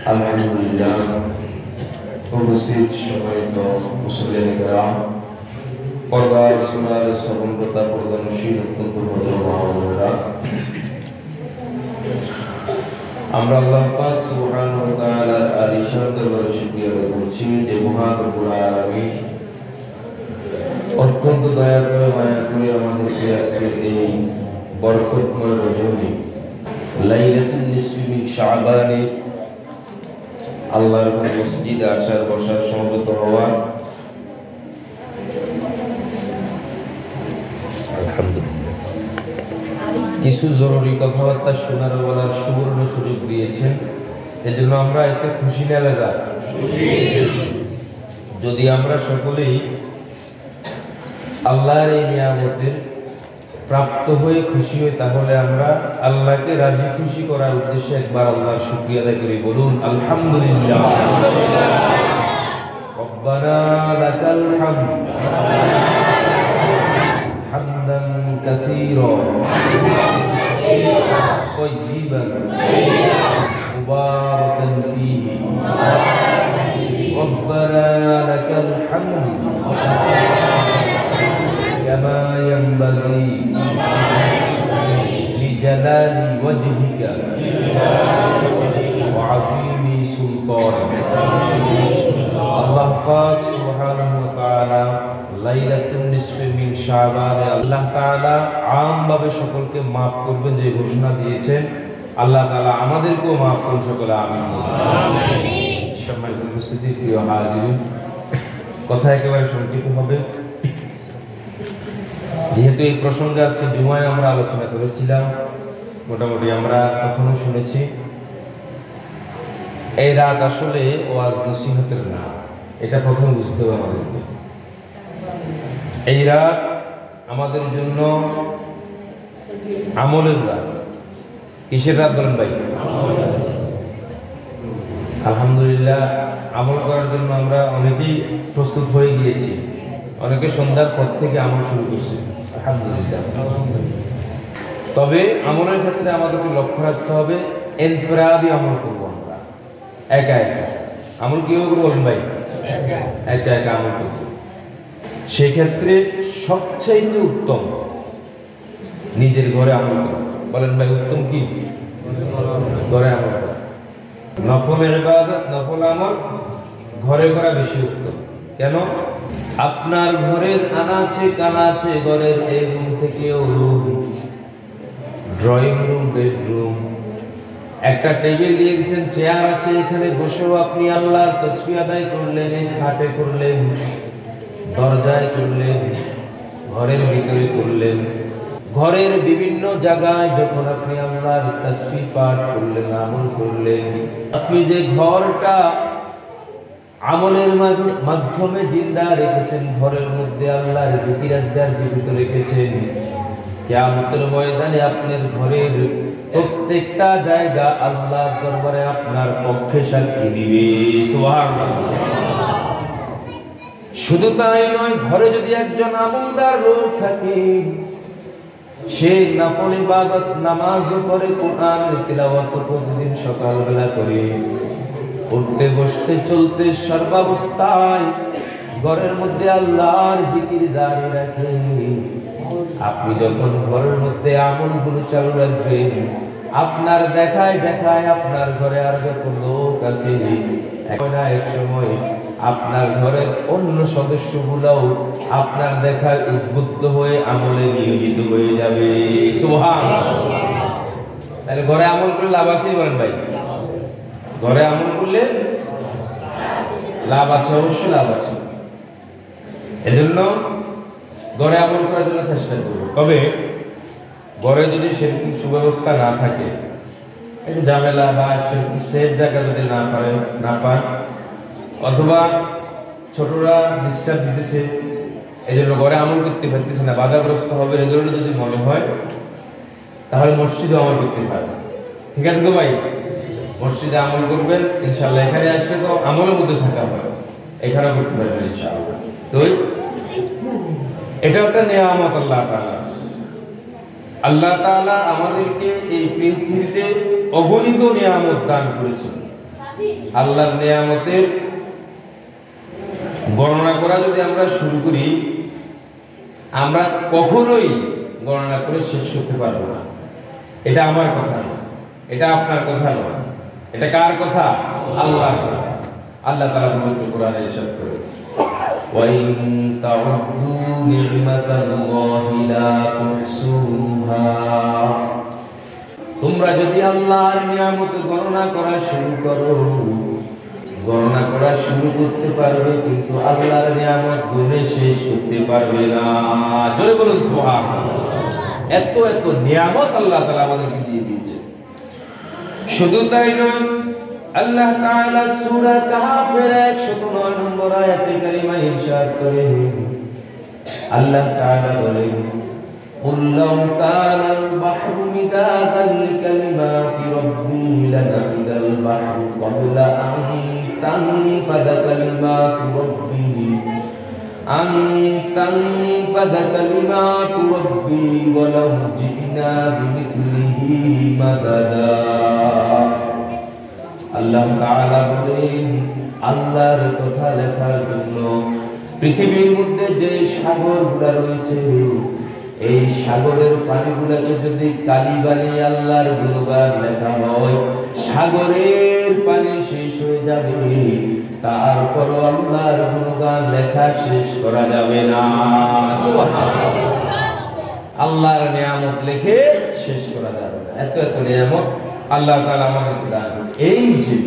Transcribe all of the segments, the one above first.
আলহামদুলিল্লাহ। উপস্থিত সম্মানিত মুসলিম کرام, পর্দার সোনার শ্রবণকর্তা প্রদানশীল অত্যন্ত ভদ্র মা-বোনেরা, আমরা আল্লাহ পাক সুবহানাহু ওয়া তাআলার আলিশান দরবারে শুকরিয়া আদায় করছি যে মহান রব্বুল আলামিন অত্যন্ত দয়া করে মায়া করে আমাদেরকে আজকের এই বরকতময় রজনী লাইলাতুন নিসফি মিন শাবানে আল্লাহর মসজিদে আসার বসার সমবেত হওয়া, আলহামদুলিল্লাহ, কিছু জরুরি কথাবার্তা শোনার বলার সুবর্ণ সুযোগ দিয়েছেন। এজন্য আমরা এতে খুশি না বেজার? যদি আমরা সকলেই আল্লাহর এই নিয়ামতের প্রাপ্ত হয়ে খুশি হই, তাহলে আমরা আল্লাহকে রাজি খুশি করার উদ্দেশ্যে একবার আল্লাহর শুকরিয়া আদায় করি। বলুন আলহামদুলিল্লাহ। রব্বানা লাকাল হামদ হামদান কাসীরান তাইয়িবান মুবারাকান ফীহি রব্বানা লাকাল হামদ কামা ইয়ানবাগি লিজালালি ওয়াজহিকা ওয়া আযীমি সুলতানিক। আল্লাহ পাক সুবহানাহু ওয়া তাআলা লাইলাতুন নিসফি মিন শাবানে আল্লাহ তাআলা আমভাবে সকলকে maaf করবেন যে ঘোষণা দিয়েছেন। আল্লাহ তাআলা আমাদেরকেও maaf করুন, সকলে আমিন। সম্মানিত উপস্থিতি, প্রিয় হাজিরিন, কথা একেবারে সংক্ষিপ্ত হবে। যেহেতু এই প্রসঙ্গে আজকে জুমায় আমরা আলোচনা করেছিলাম, মোটামুটি আমরা কখনো শুনেছি, এই রাত আসলে ওয়াজ নসিহতের না, এটা প্রথম বুঝতে হবে আমাদেরকে। এই রাত আমাদের জন্য আমলের রাত। কিসের রাত বলেন ভাই? আলহামদুলিল্লাহ, আমল করার জন্য আমরা অনেকেই প্রস্তুত হয়ে গিয়েছি। অনেকে সন্ধ্যার পর থেকে আমল শুরু করছে, আলহামদুলিল্লাহ। তবে আমলের ক্ষেত্রে আমাদেরকে লক্ষ্য রাখতে হবে ইনফিরাদি আমল করবো আমরা, একা একা আমল কিভাবে করবো বলেন ভাই? একা একা আমল করবো। সেই ক্ষেত্রে সবচেয়ে উত্তম নিজের ঘরে আমল করা। বলেন ভাই, উত্তম কি? ঘরে আমল করা। নফল ইবাদত, নফল আমল ঘরে করা বেশি উত্তম। কেন? আপনার ঘরের আনাচে কানাচে, ঘরের এই রুম থেকেও রুম, ড্রয়িং রুম, বেডরুম, একটা টেবিল দিয়ে দিয়েছেন, চেয়ার আছে, এখানে বসেও আপনি আল্লাহর তাসবিহ আদায় করলেন, খাটে করলেন, দরজায় করলেন, ঘরের ভিতরে করলেন, ঘরের বিভিন্ন জায়গায় যখন আপনি আল্লাহর তাসবিহ পাঠ করলেন, আমল করলেন, আপনি যে ঘরটা আমলের মাধ্যমে জিন্দা রেখেছেন, ঘরের মধ্যে আল্লাহর জিকির আজকার জীবিত রেখেছেন, কিয়ামতের ময়দানে আপনার ঘরের প্রত্যেকটা জায়গা আল্লাহর দরবারে আপনার পক্ষে সাক্ষী দিবে। সুবহানাল্লাহ। শুধু তাই নয়, ঘরে যদি একজন আমলদার লোক থাকে, সে নফল ইবাদত নামাজও করে, কোরআনের তিলাওয়াত প্রতিদিন সকালবেলা করে, উঠতে বসতে চলতে সর্বাবস্থায় ঘরের মধ্যে আল্লাহর জিকির জারি রাখে, আপনি যখন ঘরের মধ্যে আমলগুলো চালু রাখবেন, আপনার দেখায় দেখায় আপনার ঘরে আর যত লোক আছে, এক সময় আপনার ঘরের অন্য সদস্যগুলোও আপনার দেখায় উদ্বুদ্ধ হয়ে আমলে নিয়োজিত হয়ে যাবে। সুবহানাল্লাহ। তাহলে ঘরে আমল করলে লাভ আছে বলেন ভাই? ঘরে আমল করলে লাভ আছে, অবশ্যই লাভ আছে। এজন্য ঘরে আমল করার জন্য চেষ্টা করব। তবে ঘরে যদি সেরকম সুব্যবস্থা না থাকে, একটু ঝামেলা বা সেরকম সেফ জায়গা যদি না পান, অথবা ছোটরা ডিস্টার্ব দিতেছে, এই জন্য ঘরে আমল করতে পারতেছে না, বাধাগ্রস্ত হবে, এজন্য যদি মনে হয়, তাহলে মসজিদে আমল করতে পারবে। ঠিক আছে তো ভাই? মসজিদে আমল করবেন ইনশাআল্লাহ। এখানে আসলে তো আমলের মধ্যে থাকা হয়, এখানে করতে পারবেন ইনশাআল্লাহ। তো এটা একটা নিয়ামত আল্লাহ তাআলা। আল্লাহ তাআলা আমাদেরকে এই পৃথিবীতে অগণিত নিয়ামত দান করেছেন। আল্লাহর নিয়ামতের গণনা করা যদি আমরা শুরু করি, আমরা কখনোই গণনা করে শেষ করতে পারবো না। এটা আমার কথা নয়, এটা আপনার কথা নয়, এটা কার কথা? আল্লাহর কথা। আল্লাহ তাআলা পবিত্র কোরআনে ইরশাদ করে, ওয়া ইন তাউদ্দু নি'মাতাল্লাহি লা তুহসুহা, তোমরা যদি আল্লাহর নিয়ামত গণনা করা শুরু করো, গণনা করা শুরু করতে পারবে কিন্তু আল্লাহর নিয়ামত গুণে শেষ করতে পারবে না। জোরে বলুন সুবহানাল্লাহ। এত এত নিয়ামত আল্লাহ তাআলা আমাদেরকে দিয়ে দিয়েছে। শুধু তাই নয়, আল্লাহ তাআলা সূরা কাহফের 109 নম্বর আয়াতে কারিমা ইরশাদ করেন, আল্লাহ তাআলা বলেন, قُلْ لَوْ كَانَ الْبَحْرُ مِدَادًا لِكَلِمَاتِ رَبِّي لَنَفِدَ الْبَحْرُ قَبْلَ أَن تَنفَدَ كَلِمَاتُ رَبِّي وَلَوْ جِئْنَا بِمِثْلِهِ مَدَدًا। আল্লাহ তাআলা বলেন, আল্লাহর কথা লেখার জন্য পৃথিবীর মধ্যে যে সাগরগুলো রয়েছে, এই সাগরের পানিগুলোকে যদি কালি বানিয়ে আল্লাহর গুণগান লেখা হয়, সাগরের পানি শেষ হয়ে যাবে, তারপরও আল্লাহর গুণগান লেখা শেষ করা যাবে না। সুবহানাল্লাহ। আল্লাহর নিয়ামত লিখে শেষ করা যাবে না। এত এত নিয়ামত আল্লাহ তাআলা আমাদেরকে দান করেন। এই যে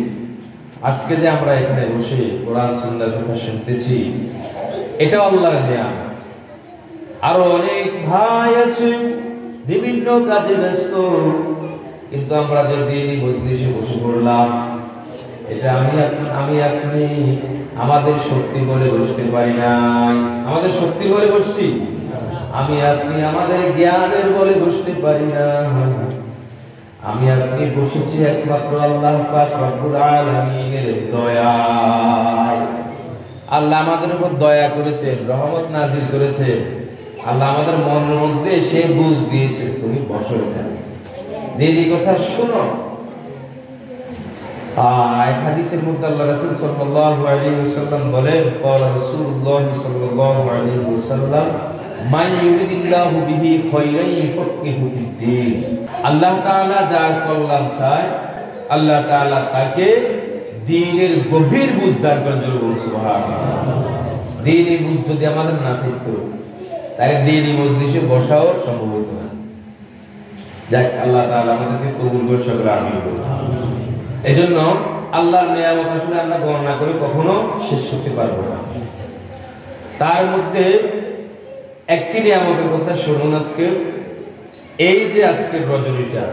আজকে যে আমরা এখানে বসে কোরআন সুন্নাহর কথা শুনতেছি, এটা আল্লাহর নিয়ামত। আরো অনেক ভাই আছে বিভিন্ন কাজে ব্যস্ত, কিন্তু আমরা যে দিনই মজলিসে বসে পড়লাম, এটা আমি আপনি আমাদের শক্তি বলে বসতে পারি না। আমাদের শক্তি বলে বসছি? আমি আপনি আমাদের জ্ঞানের বলে বসতে পারি না। আমি আপনি বসেছি একমাত্র আল্লাহ পাক রব্বুল আলামিনের দয়ায়। আল্লাহ আমাদের উপর দয়া করেছে, রহমত নাযিল করেছে। আল্লাহ আমাদের মনের মধ্যে সে বুঝ দিয়েছে, তুমি বসো এখানে, দিদি কথা শোনো। এক হাদিসের মধ্যে আল্লাহ রাসূল সাল্লাল্লাহু আলাইহি ওয়াসাল্লাম বলেন, ক্বালা রাসূলুল্লাহ সাল্লাল্লাহু আলাইহি ওয়াসাল্লাম, মান ইউরিদিল্লাহু বিহি খায়রান ইউফাক্কিহু ফিদ্দীন। আল্লাহ তাআলা যার কল্যাণ চায়, আল্লাহ তাআলা তাকে দ্বীনের গভীর বুঝ দান করেন। জোরে বলুন সুবহানাল্লাহ। দ্বীনের বুঝ যদি আমাদের না থাকতো, তাহলে দ্বীনি মজলিসে বসাও সম্ভব হতো না। যাক, আল্লাহ তাআলা আমাদেরকে কবুল করে সকলে আমিন বলুন। এজন্য আল্লাহর নিয়ামত আসলে আমরা গণনা করে কখনো শেষ করতে পারবো না। তার মধ্যে একটি নিয়ামতের কথা শুনুন আজকে। এই যে আজকের রজনীটা,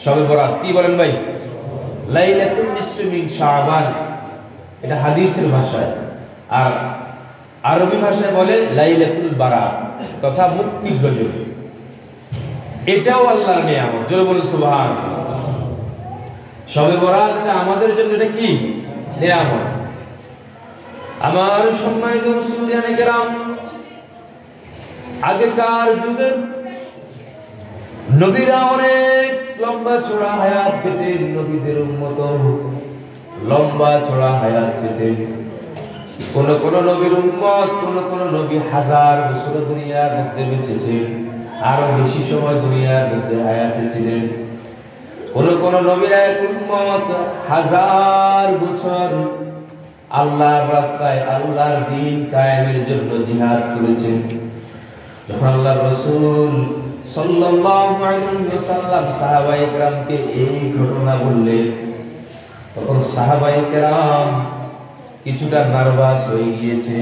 শবে বরাত, কি বলেন ভাই? লাইলাতুন নিসফি মিন শাবান, এটা হাদিসের ভাষায়। আর আরবি ভাষায় বলে লাইলাতুল বারাত তথা মুক্তির রজনী। এটাও আল্লাহর নিয়ামত। জোরে বলুন সুবহানাল্লাহ। শবে বরাত এটা আমাদের জন্য এটা কি নিয়ামত। আমার সম্মানিত মুসলিয়ানে কেরাম, আগেকার যুগে নবীরা অনেক লম্বা চড়া হায়াত পেতেন, নবীদের উম্মত লম্বা চড়া হায়াত পেতেন। কোন কোন নবীর উম্মত, কোন নবী হাজার বছর দুনিয়ার মধ্যে বেঁচেছেন, আরো বেশি সময় দুনিয়ার মধ্যে হায়াতে ছিলেন। কোন নবীর এক উম্মত হাজার বছর আল্লাহর রাস্তায় আল্লাহর দ্বীন কায়েমের জন্য জিহাদ করেছেন। যখন আল্লাহর রাসূল সাল্লাল্লাহু আলাইহি ওয়াসাল্লাম সাহাবায়ে কেরামকে এই ঘটনা বললেন, তখন সাহাবায়ে কেরাম কিছুটা নার্ভাস হয়ে গিয়েছে।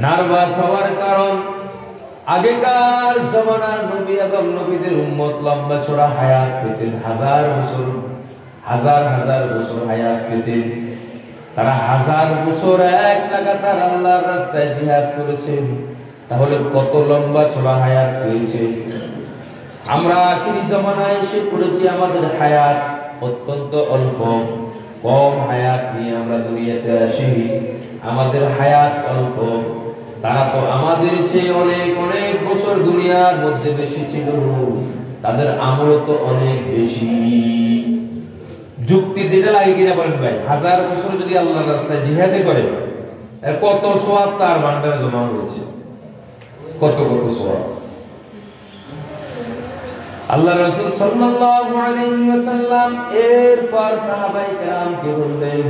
নার্ভাস হওয়ার কারণ, আগেকার জামানার নবী এবং নবীদের উম্মত লম্বা চড়া হায়াত পেতেন, হাজার বছর হায়াত পেতেন। তারা হাজার বছর এক লাগাতার আল্লাহর রাস্তায় জিহাদ করেছেন। তাহলে কত লম্বা চড়া হায়াত পেয়েছে। আমরা আখিরি জামানায় এসে পড়েছি, আমাদের হায়াত অত্যন্ত অল্প, কম হায়াত নিয়ে আমরা দুনিয়াতে আসি। আমাদের হায়াত অল্প, তারা তো আমাদের চেয়ে অনেক অনেক বছর দুনিয়ার মধ্যে বেশি ছিল, তাদের আমল তো অনেক বেশি। যুক্তি দিতে লাগে কিনা বলেন ভাই? 1000 বছর যদি আল্লাহর রাস্তায় জিহাদে করে, এর কত সওয়াব তার ভান্ডারে জমা হয়েছে, কত কত সওয়াব। আল্লাহ রাসূল সাল্লাল্লাহু আলাইহি ওয়াসাল্লাম এরপর সাহাবায়ে কেরামকে বললেন,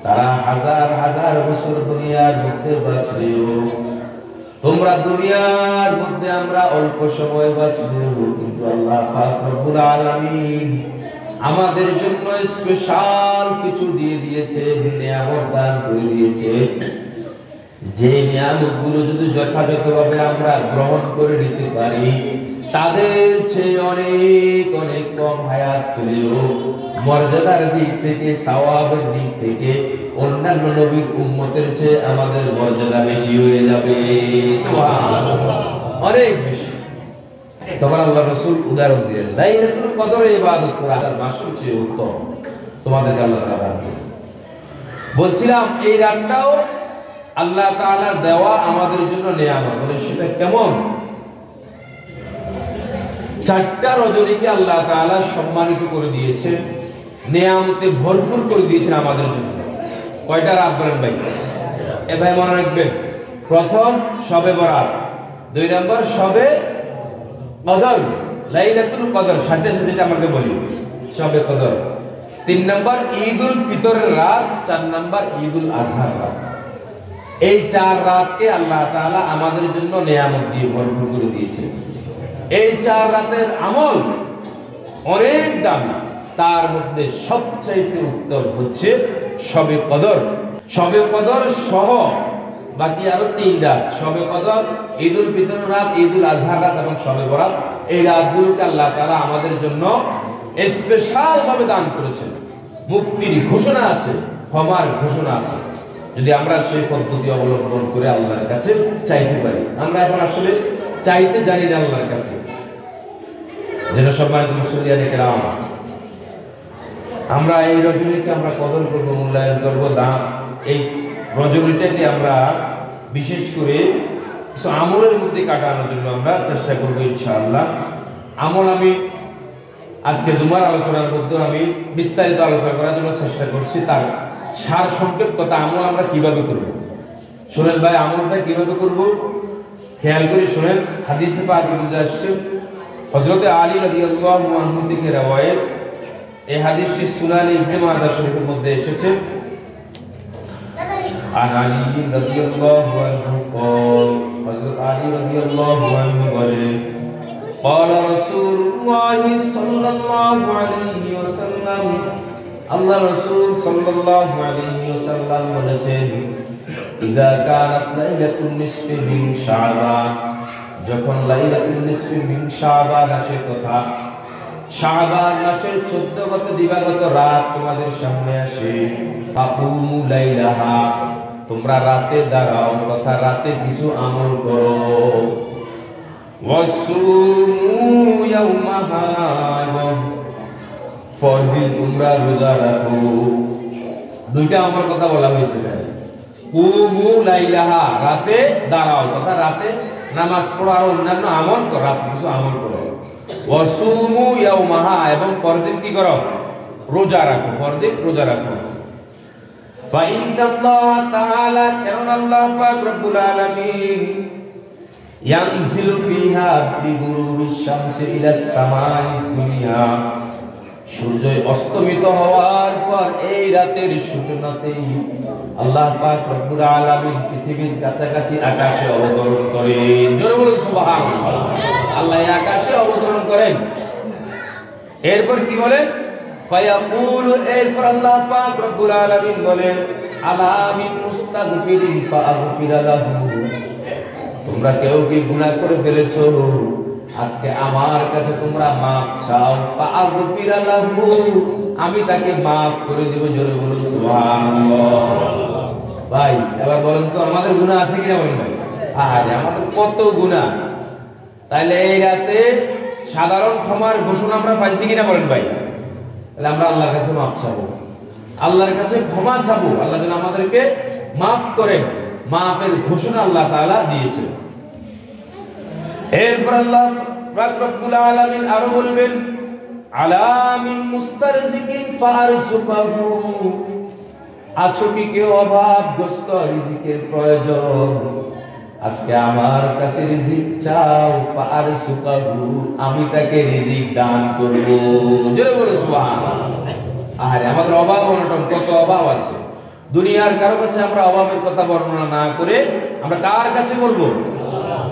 তারা হাজার হাজার বছর দুনিয়ার মধ্যে বাঁচলেও, তোমরা দুনিয়ার মধ্যে আমরা অল্প সময় বাঁচলেও, কিন্তু আল্লাহ পাক রব্বুল আলামিন আমাদের জন্য স্পেশাল কিছু দিয়ে দিয়েছে, নিয়ামত দান করে দিয়েছে। যে নিয়ামতগুলো যদি যথাযথভাবে আমরা গ্রহণ করে নিতে পারি, তাদের চেয়ে অনেক অনেক কম হায়াত পেলেও মর্যাদার দিক থেকে, সওয়াবের দিক থেকে অন্যান্য নবীর উম্মতের চেয়ে আমাদের মর্যাদা বেশি হয়ে যাবে, সুবহানাল্লাহ, অনেক বেশি। তখন আল্লাহ রাসূল উদাহরণ দিলেন, লাইলাতুল কদরের ইবাদত করা মাসের চেয়ে উত্তম, তোমাদেরকে আল্লাহ তাআলা বলছিলাম এই রাতটাও আল্লাহ তাআলা দেওয়া আমাদের জন্য নিয়ামত। বলে সেটা কেমন? 4টা রজনীকে আল্লাহ তাআলা সম্মানিত করে দিয়েছেন, নিয়ামতে ভরপুর করে দিয়েছেন আমাদের জন্য। কয়টা রাত বলেন ভাই? এ ভাই মনে রাখবেন, প্রথম শবে বরাত, 2 নম্বর শবে কদর, লাইলাতুল কদর, সাথে সাথে যেটা আমাকে বলি শবে কদর, 3 নম্বর ঈদুল ফিতরের রাত, 4 নম্বর ঈদুল আজহার রাত। এই 4 রাতকে আল্লাহ তাআলা আমাদের জন্য নিয়ামত দিয়ে ভরপুর করে দিয়েছেন। এই 4 রাতের আমল অনেক দামি, তার মধ্যে সবচাইতে উত্তম হচ্ছে শবে কদর। শবে কদর সহ বাকি আরো 3 রাত, শবে কদর, ঈদুল ফিতর রাত, ঈদুল আজহা রাত এবং শবে বরাত, এই রাতগুলোকে আল্লাহ তাআলা আমাদের জন্য স্পেশাল ভাবে দান করেছেন। মুক্তির ঘোষণা আছে, ক্ষমার ঘোষণা আছে, যদি আমরা সেই পদ্ধতি অবলম্বন করে আল্লাহর কাছে চাইতে পারি। আমরা এখন আসলে চাইতে জানি না আল্লাহর কাছে। যেন সম্মানিত মুসলিয়ানে কেরাম, আমরা এই রজনীকে আমরা কদর করব, মূল্যায়ন করব, দাম এই রজনীটাকে আমরা বিশেষ করে কিছু আমলের মধ্যে কাটানোর জন্য আমরা চেষ্টা করব ইনশাআল্লাহ। আমল আমি আজকে জুমার আলোচনার মধ্যে আমি বিস্তারিত আলোচনা করার জন্য চেষ্টা করছি। তার সার সংক্ষেপ কথা, আমল আমরা কিভাবে করব শুনেন ভাই। আমলটা কিভাবে করব খেয়াল করে শুনেন। হাদিসে পাকে মধ্যে আসছে, হযরত আলী রাদিয়াল্লাহু আনহু থেকে রওয়ায়াত, এই হাদিসটি সুনান ইবনে মাজাহ শরীফের মধ্যে এসেছে। عن علي رضي الله عنه قال, حضرت علي رضي الله عنه বলেন, قال رسول الله صلى الله عليه وسلم, আল্লাহ রাসূল সাল্লাল্লাহু আলাইহি ওয়াসাল্লাম বলেছেন, ইযা কানাত লাইলাতুন নিসফি মিন শাবান, যখন লাইলাতুন নিসফি মিন শাবান আসে, কথা শাবান মাসের 14 গত দিবাগত রাত তোমাদের সামনে আসে, ফাকুমু লাইলাহা, তোমরা রাতে দাঁড়াও, কথা রাতে কিছু আমল করো, ওয়াসুমু ইয়াওমাহা, পরদিন তোমরা রোজা রাখো। 2টা আমল কথা বলা হয়েছে। কুমু লাইলাহা, রাতে দাঁড়াও, কথা রাতে নামাজ পড়ো আর অন্যান্য আমল করো, রাতে কিছু আমল করো। ওয়াসুমু ইয়াওমাহা, এবং পরদিন কি করো? রোজা রাখো, পরদিন রোজা রাখো। ফাইন্নাল্লাহ তাআলা, কারণ আল্লাহ পাক রব্বুল আলামিন, ইয়ানজিলু ফিহা বিগুরুবিশ শামসি ইলাস সামাই দুনিয়া, সূর্য অস্তমিত হওয়ার পর এই রাতের সূচনাতেই আল্লাহ পাক রব্বুল আলামিন পৃথিবীর কাছাকাছি আকাশে অবতরণ করেন। জোরে বলুন সুবহানাল্লাহ। আল্লাহ আকাশে অবতরণ করেন। এরপর কি বলেন? ফায়াকুলু, এরপর আল্লাহ পাক রব্বুল আলামিন বলেন, আলা মিন মুস্তাগফিরিন ফাআগফিরা লাহু, তোমরা কেউ কি গুনাহ করে ফেলেছো, আজকে আমার কাছে তোমরা মাফ চাও, ফাআগফিরা লাহু, আমি তাকে মাফ করে দেব। জোরে বলুন সুবহানাল্লাহ। ভাই এবার বলেন তো আমাদের গুনাহ আছে কিনা বলেন ভাই? আরে আমাদের কত গুনাহ। তাইলে এই রাতে সাধারণ ক্ষমার ঘোষণা আমরা পাইছি কিনা বলেন ভাই? তাহলে আমরা আল্লাহর কাছে মাফ চাবো, আল্লাহর কাছে ক্ষমা চাবো, আল্লাহ যেন আমাদেরকে মাফ করেন। মাফের ঘোষণা আল্লাহ তাআলা দিয়েছেন। এরপর আল্লাহ পাক রব্বুল আলামিন আরো বলবেন, আলা মিন মুস্তারজিকিন ফারযুকহু, আছো কি কেউ অভাবগ্রস্ত, রিজিকের প্রয়োজন, আজকে আমার কাছে রিজিক চাও, ফারযুকহু, আমি তাকে রিজিক দান করব। জোরে বলো সুবহানাল্লাহ। আরে আমাদের অভাব অনটন, কত অভাব আছে দুনিয়ার। কারো কাছে আমরা অভাবের কথা বর্ণনা না করে আমরা কার কাছে বলবো?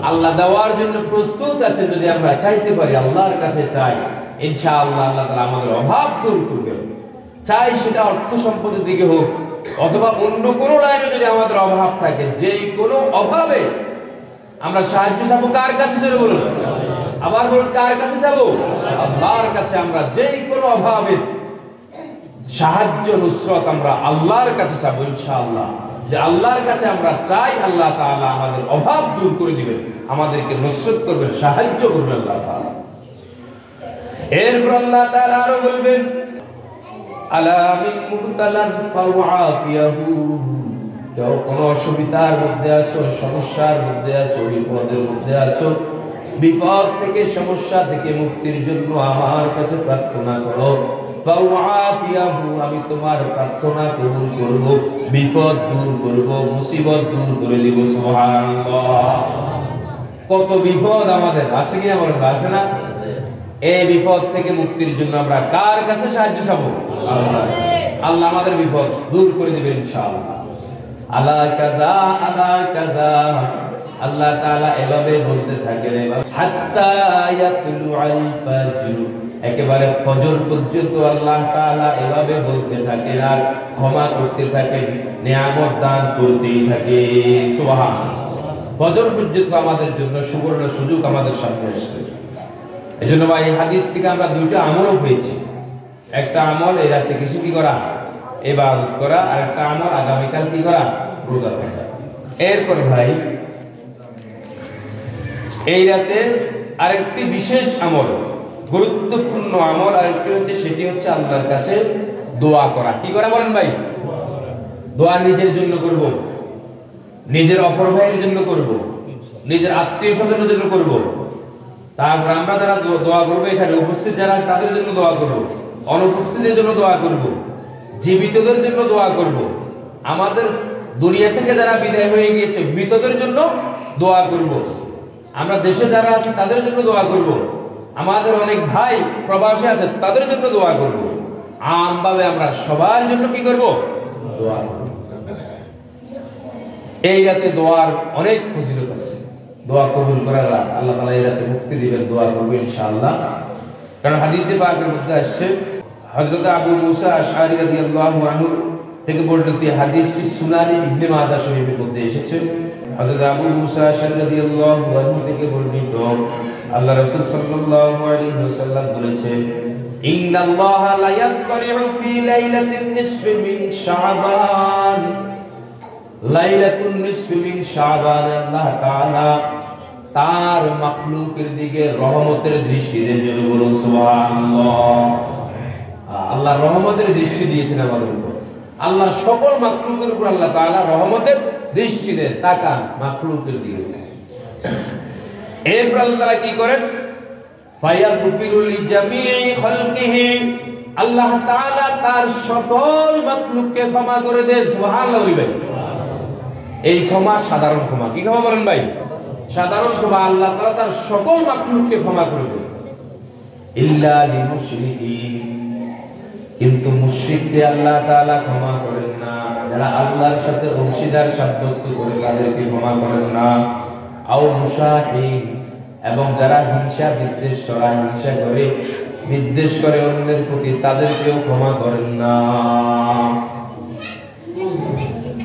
আল্লাহ দেওয়ার জন্য প্রস্তুত আছে। যদি আমরা চাইতে পারি, আল্লাহর কাছে চাই, ইনশাআল্লাহ আল্লাহ তাআলা আমাদের অভাব দূর করবে। চাই সেটা অর্থ সম্পদের দিকে হোক অথবা অন্য কোনো লাইনে যদি আমাদের অভাব থাকে, যেই কোনো অভাবে আমরা সাহায্য চাবো কার কাছে? ধরে বলুন, আবার বলুন, কার কাছে যাবো? আল্লাহর কাছে। আমরা যেই কোনো অভাবে সাহায্য নুসরত আমরা আল্লাহর কাছে চাবো ইনশাআল্লাহ। যে আল্লাহর কাছে আমরা চাই, আল্লাহ তাআলা আমাদের অভাব দূর করে দিবেন, আমাদেরকে নুসরত করবেন, সাহায্য করবেন আল্লাহ তাআলা। এরপর আল্লাহ তাআলা আরো বলবেন, আলা মিন মুবতালান ফাওয়াফিয়াহু, কেউ কোনো অসুবিধার মধ্যে আছো, সমস্যার মধ্যে আছো, বিপদের মধ্যে আছো, বিপদ থেকে সমস্যা থেকে মুক্তির জন্য আমার কাছে প্রার্থনা করো, ফাওয়াফিয়াহু, আমি তোমার প্রার্থনা কবুল করব, বিপদ দূর করব, মুসিবত দূর করে দিব। সুবহানাল্লাহ। কত বিপদ আমাদের আছে কি? আমার আছে না? এই বিপদ থেকে মুক্তির জন্য আমরা কার কাছে সাহায্য চাবো? আল্লাহ। আল্লাহ আমাদের বিপদ দূর করে দিবেন ইনশাআল্লাহ। আলা কাযা আলা কাযা, আল্লাহ তাআলা এভাবে বলতে থাকেন, হাত্তা ইয়াতলুআল ফাজর, একেবারে ফজর পর্যন্ত আল্লাহ তাআলা এভাবে বলতে থাকেন আর ক্ষমা করতে থাকেন, নিয়ামত দান করতেই থাকে। সুবহানাল্লাহ। ফজর পর্যন্ত আমাদের জন্য সুবর্ণ সুযোগ আমাদের সামনে আসছে। এজন্য ভাই এই হাদিস থেকে আমরা দুইটা আমলও পেয়েছি। একটা আমল এই রাতে কিছু কি করা, ইবাদত করা, আর একটা আমল আগামীকাল কি করা, রোজা থাকা। এরপর ভাই এই রাতে আরেকটি বিশেষ আমল, গুরুত্বপূর্ণ আমল আরেকটি হচ্ছে, সেটি হচ্ছে আল্লাহর কাছে দোয়া করা। কি করা বলেন ভাই? দোয়া নিজের জন্য করব, নিজের অপর ভাইয়ের জন্য করব, নিজের আত্মীয় স্বজনের জন্য করব, তারপর আমরা যারা দোয়া করবো, এখানে উপস্থিত যারা তাদের জন্য দোয়া করব, অনুপস্থিতের জন্য দোয়া করব, জীবিতদের জন্য দোয়া করব, আমাদের দুনিয়া থেকে যারা বিদায় হয়ে গিয়েছে মৃতদের জন্য দোয়া করব, আমরা দেশে যারা আছে তাদের জন্য দোয়া করব, আমাদের অনেক ভাই প্রবাসে আছে তাদের জন্য দোয়া করব। আমভাবে আমরা সবার জন্য কি করব? দোয়া করব। এই রাতে দোয়ার অনেক ফজিলত আছে। দোয়া কবুল করার আল্লাহ তাআলা এই রাতে মুক্তি দিবেন, দোয়া করব ইনশাআল্লাহ। কারণ হাদিসে পাকের মধ্যে আসছে, হযরত আবু মুসা আশআরী রাদিয়াল্লাহু আনহু থেকে বর্ণিত হাদিসটি সুনানে ইবনে মাজাহ শরীফের মধ্যে এসেছে। হযরত আবু মুসা আশআরী রাদিয়াল্লাহু আনহু থেকে বর্ণিত, আল্লাহ রাসূল সাল্লাল্লাহু আলাইহি ওয়াসাল্লাম বলেছেন, ইন্নাল্লাহা লা ইয়াতলিউ ফি লাইলাতিন নিসফি মিন শাবান, লাইলাতুন নিসফি মিন শাবান, আল্লাহ তাআলা তার মাখলুকের দিকে রহমতের দৃষ্টি দেন। বলুন সুবহানাল্লাহ। আল্লাহ রহমতের দৃষ্টি দিয়েছেন আমাদের উপর। আল্লাহ সকল মাখলুকের উপর আল্লাহ তাআলা রহমতের দৃষ্টি দেন, তাকান মাখলুকের দিকে। এরপর আল্লাহ তাআলা কি করেন? ফায়াগফিরু লিজামিই খালকিহি, আল্লাহ তাআলা তার সকল মাখলুককে ক্ষমা করে দেন। সুবহানাল্লাহ। এই ক্ষমা সাধারণ ক্ষমা। কি ক্ষমা বলেন ভাই? সাধারণ ক্ষমা। আল্লাহ তাআলা তার সকল মাখলুককে ক্ষমা করে দেন, ইল্লা লিল-মুশরিকিন, কিন্তু মুশরিককে আল্লাহ তাআলা ক্ষমা করেন না। যারা আল্লাহর সাথে অংশীদার সাব্যস্ত করে তাদেরকে ক্ষমা করেন না। আও মুশাহিন, এবং যারা হিংসা বিদ্বেষ করা, হিংসা করে বিদ্বেষ করে অন্যের প্রতি, তাদেরকেও ক্ষমা করেন না।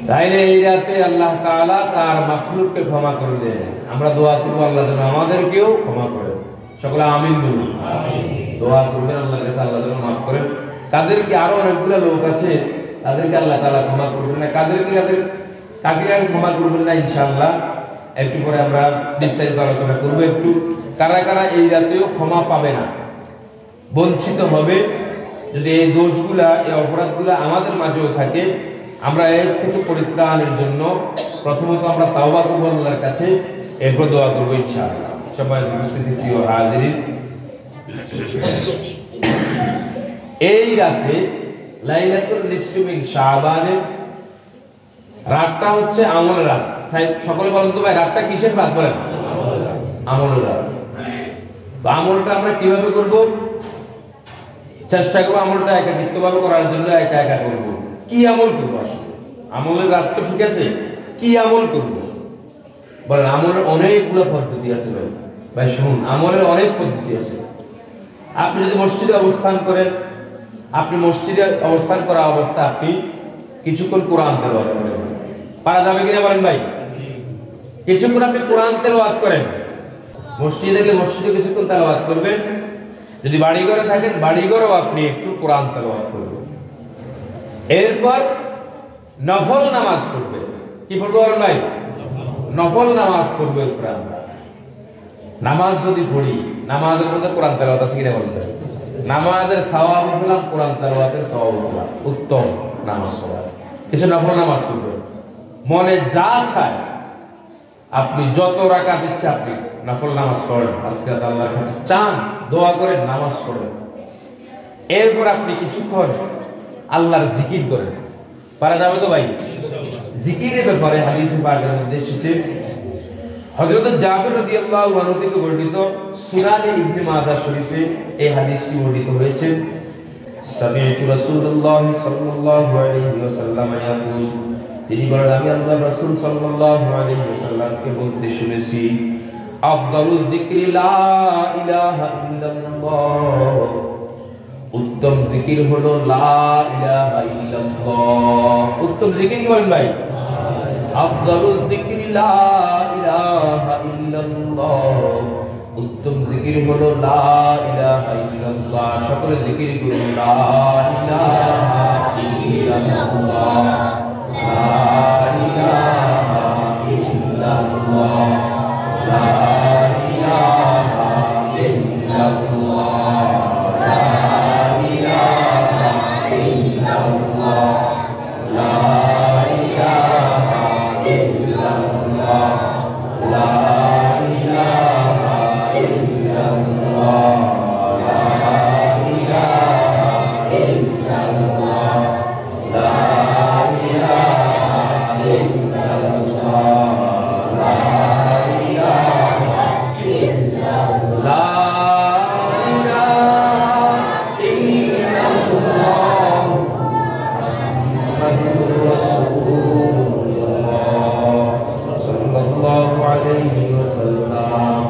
তাইলে এই রাতে আল্লাহ তাআলা তার মাখলুককে ক্ষমা করে দেন। আমরা দোয়া করব আল্লাহ যেন আমাদেরকেও ক্ষমা করেন। সকলে আমিন বলুন। দোয়া করবেন আল্লাহর কাছে আল্লাহ যেন মাফ করেন। কাদেরকে, আরো অনেকগুলো লোক আছে তাদেরকে আল্লাহ তাআলা ক্ষমা করবেন না, কাদেরকে কাকে ক্ষমা করবেন না ইনশাআল্লাহ একটু পরে আমরা বিস্তারিত আলোচনা করব। একটু কারা কারা এই রাতেও ক্ষমা পাবে না, বঞ্চিত হবে, যদি এই দোষগুলা, এই অপরাধগুলা আমাদের মাঝেও থাকে, আমরা এর থেকে পরিত্রাণের জন্য প্রথমত আমরা তাওবা করব আল্লাহর কাছে, এরপর দোয়া করব ইনশাআল্লাহ। সবাই উপস্থিত প্রিয় হাজিরিন, এই রাতে লাইলাতুল নিসফি মিন শাবানের রাতটা হচ্ছে আমলের রাত। সকলে বলেন তো ভাই, রাতটা কিসের রাত বলেন? আমলের রাত। তো আমলটা আমরা কিভাবে করব? চেষ্টা করব আমলটা একাকিত্বভাবে করার জন্য একা একা করব। কি আমল করব? আসলে আমলের রাত তো ঠিক আছে, কি আমল করব বলেন? আমলের অনেকগুলো পদ্ধতি আছে ভাই। ভাই শুনুন, আমলের অনেক পদ্ধতি আছে। আপনি যদি মসজিদে অবস্থান করেন, আপনি মসজিদে অবস্থান করা অবস্থা আপনি কিছুক্ষণ কোরআন তেলাওয়াত করেন, পারা যাবে কিনা বলেন ভাই? কিছুক্ষণ আপনি কোরআন তেলাওয়াত করেন, মসজিদে গেলে মসজিদে কিছুক্ষণ তেলাওয়াত করবেন। যদি বাড়ি ঘরে থাকেন, বাড়ি ঘরেও আপনি একটু কোরআন তেলাওয়াত করবেন। এরপর নফল নামাজ পড়বেন। কি পড়বো বলেন ভাই? নফল নামাজ পড়বে। কোরআন নামাজ যদি পড়ি, নামাজের মধ্যে কোরআন তেলাওয়াত আছে কিনা বলেন? নামাজের সওয়াব পেলাম, কোরআন তেলাওয়াতের সওয়াব পেলাম। উত্তম নামাজ পড়া। কিছু নফল নামাজ পড়বেন, মনে যা চায় আপনি যত রাকাত ইচ্ছা আপনি নফল নামাজ পড়েন। আজকে আল্লাহর কাছে চান, দোয়া করেন, নামাজ পড়েন। এরপর আপনি কিছুক্ষণ আল্লাহর জিকির করেন। পারা যাবে তো ভাই? জিকিরের ব্যাপারে হাদিসে পাকের মধ্যে এসেছে, হযরত জাবির রাদিয়াল্লাহু আনহু থেকে বর্ণিত, সুনানে ইবনে মাজাহ শরীফে এই হাদিসটি বর্ণিত হয়েছে। সামি'তু রাসূলুল্লাহ সাল্লাল্লাহু আলাইহি ওয়াসাল্লাম ইয়াকুল, তিনি বলেন, আমি আল্লাহর রাসূল সাল্লাল্লাহু আলাইহি ওয়াসাল্লামকে বলতে শুনেছি, আফদালুয যিকরি লা ইলাহা ইল্লাল্লাহ, উত্তম জিকির হলো লা ইলাহা ইল্লাল্লাহ। উত্তম জিকির কি বলেন ভাই? আফদালুয যিকরি লা ইলাহা ইল্লাল্লাহ, উত্তম জিকির হলো লা ইলাহা ইল্লাল্লাহ। সকলে জিকির করুন, লা ইলাহা ইল্লাল্লাহ, লা ইলাহা ইল্লাল্লাহ, লা ইলাহা ইল্লাল্লাহ, লা ইলাহা ইল্লাল্লাহ, লা ইলাহা ইল্লাল্লাহ, লা ইলাহা ইল্লাল্লাহ, লা ইলাহা ইল্লাল্লাহ, লা ইলাহা ইল্লাল্লাহ, লা ইলাহা ইল্লাল্লাহ, লা ইলাহা ইল্লাল্লাহ, মুহাম্মাদুর রাসূলুল্লাহ সাল্লাল্লাহু আলাইহি ওয়াসাল্লাম।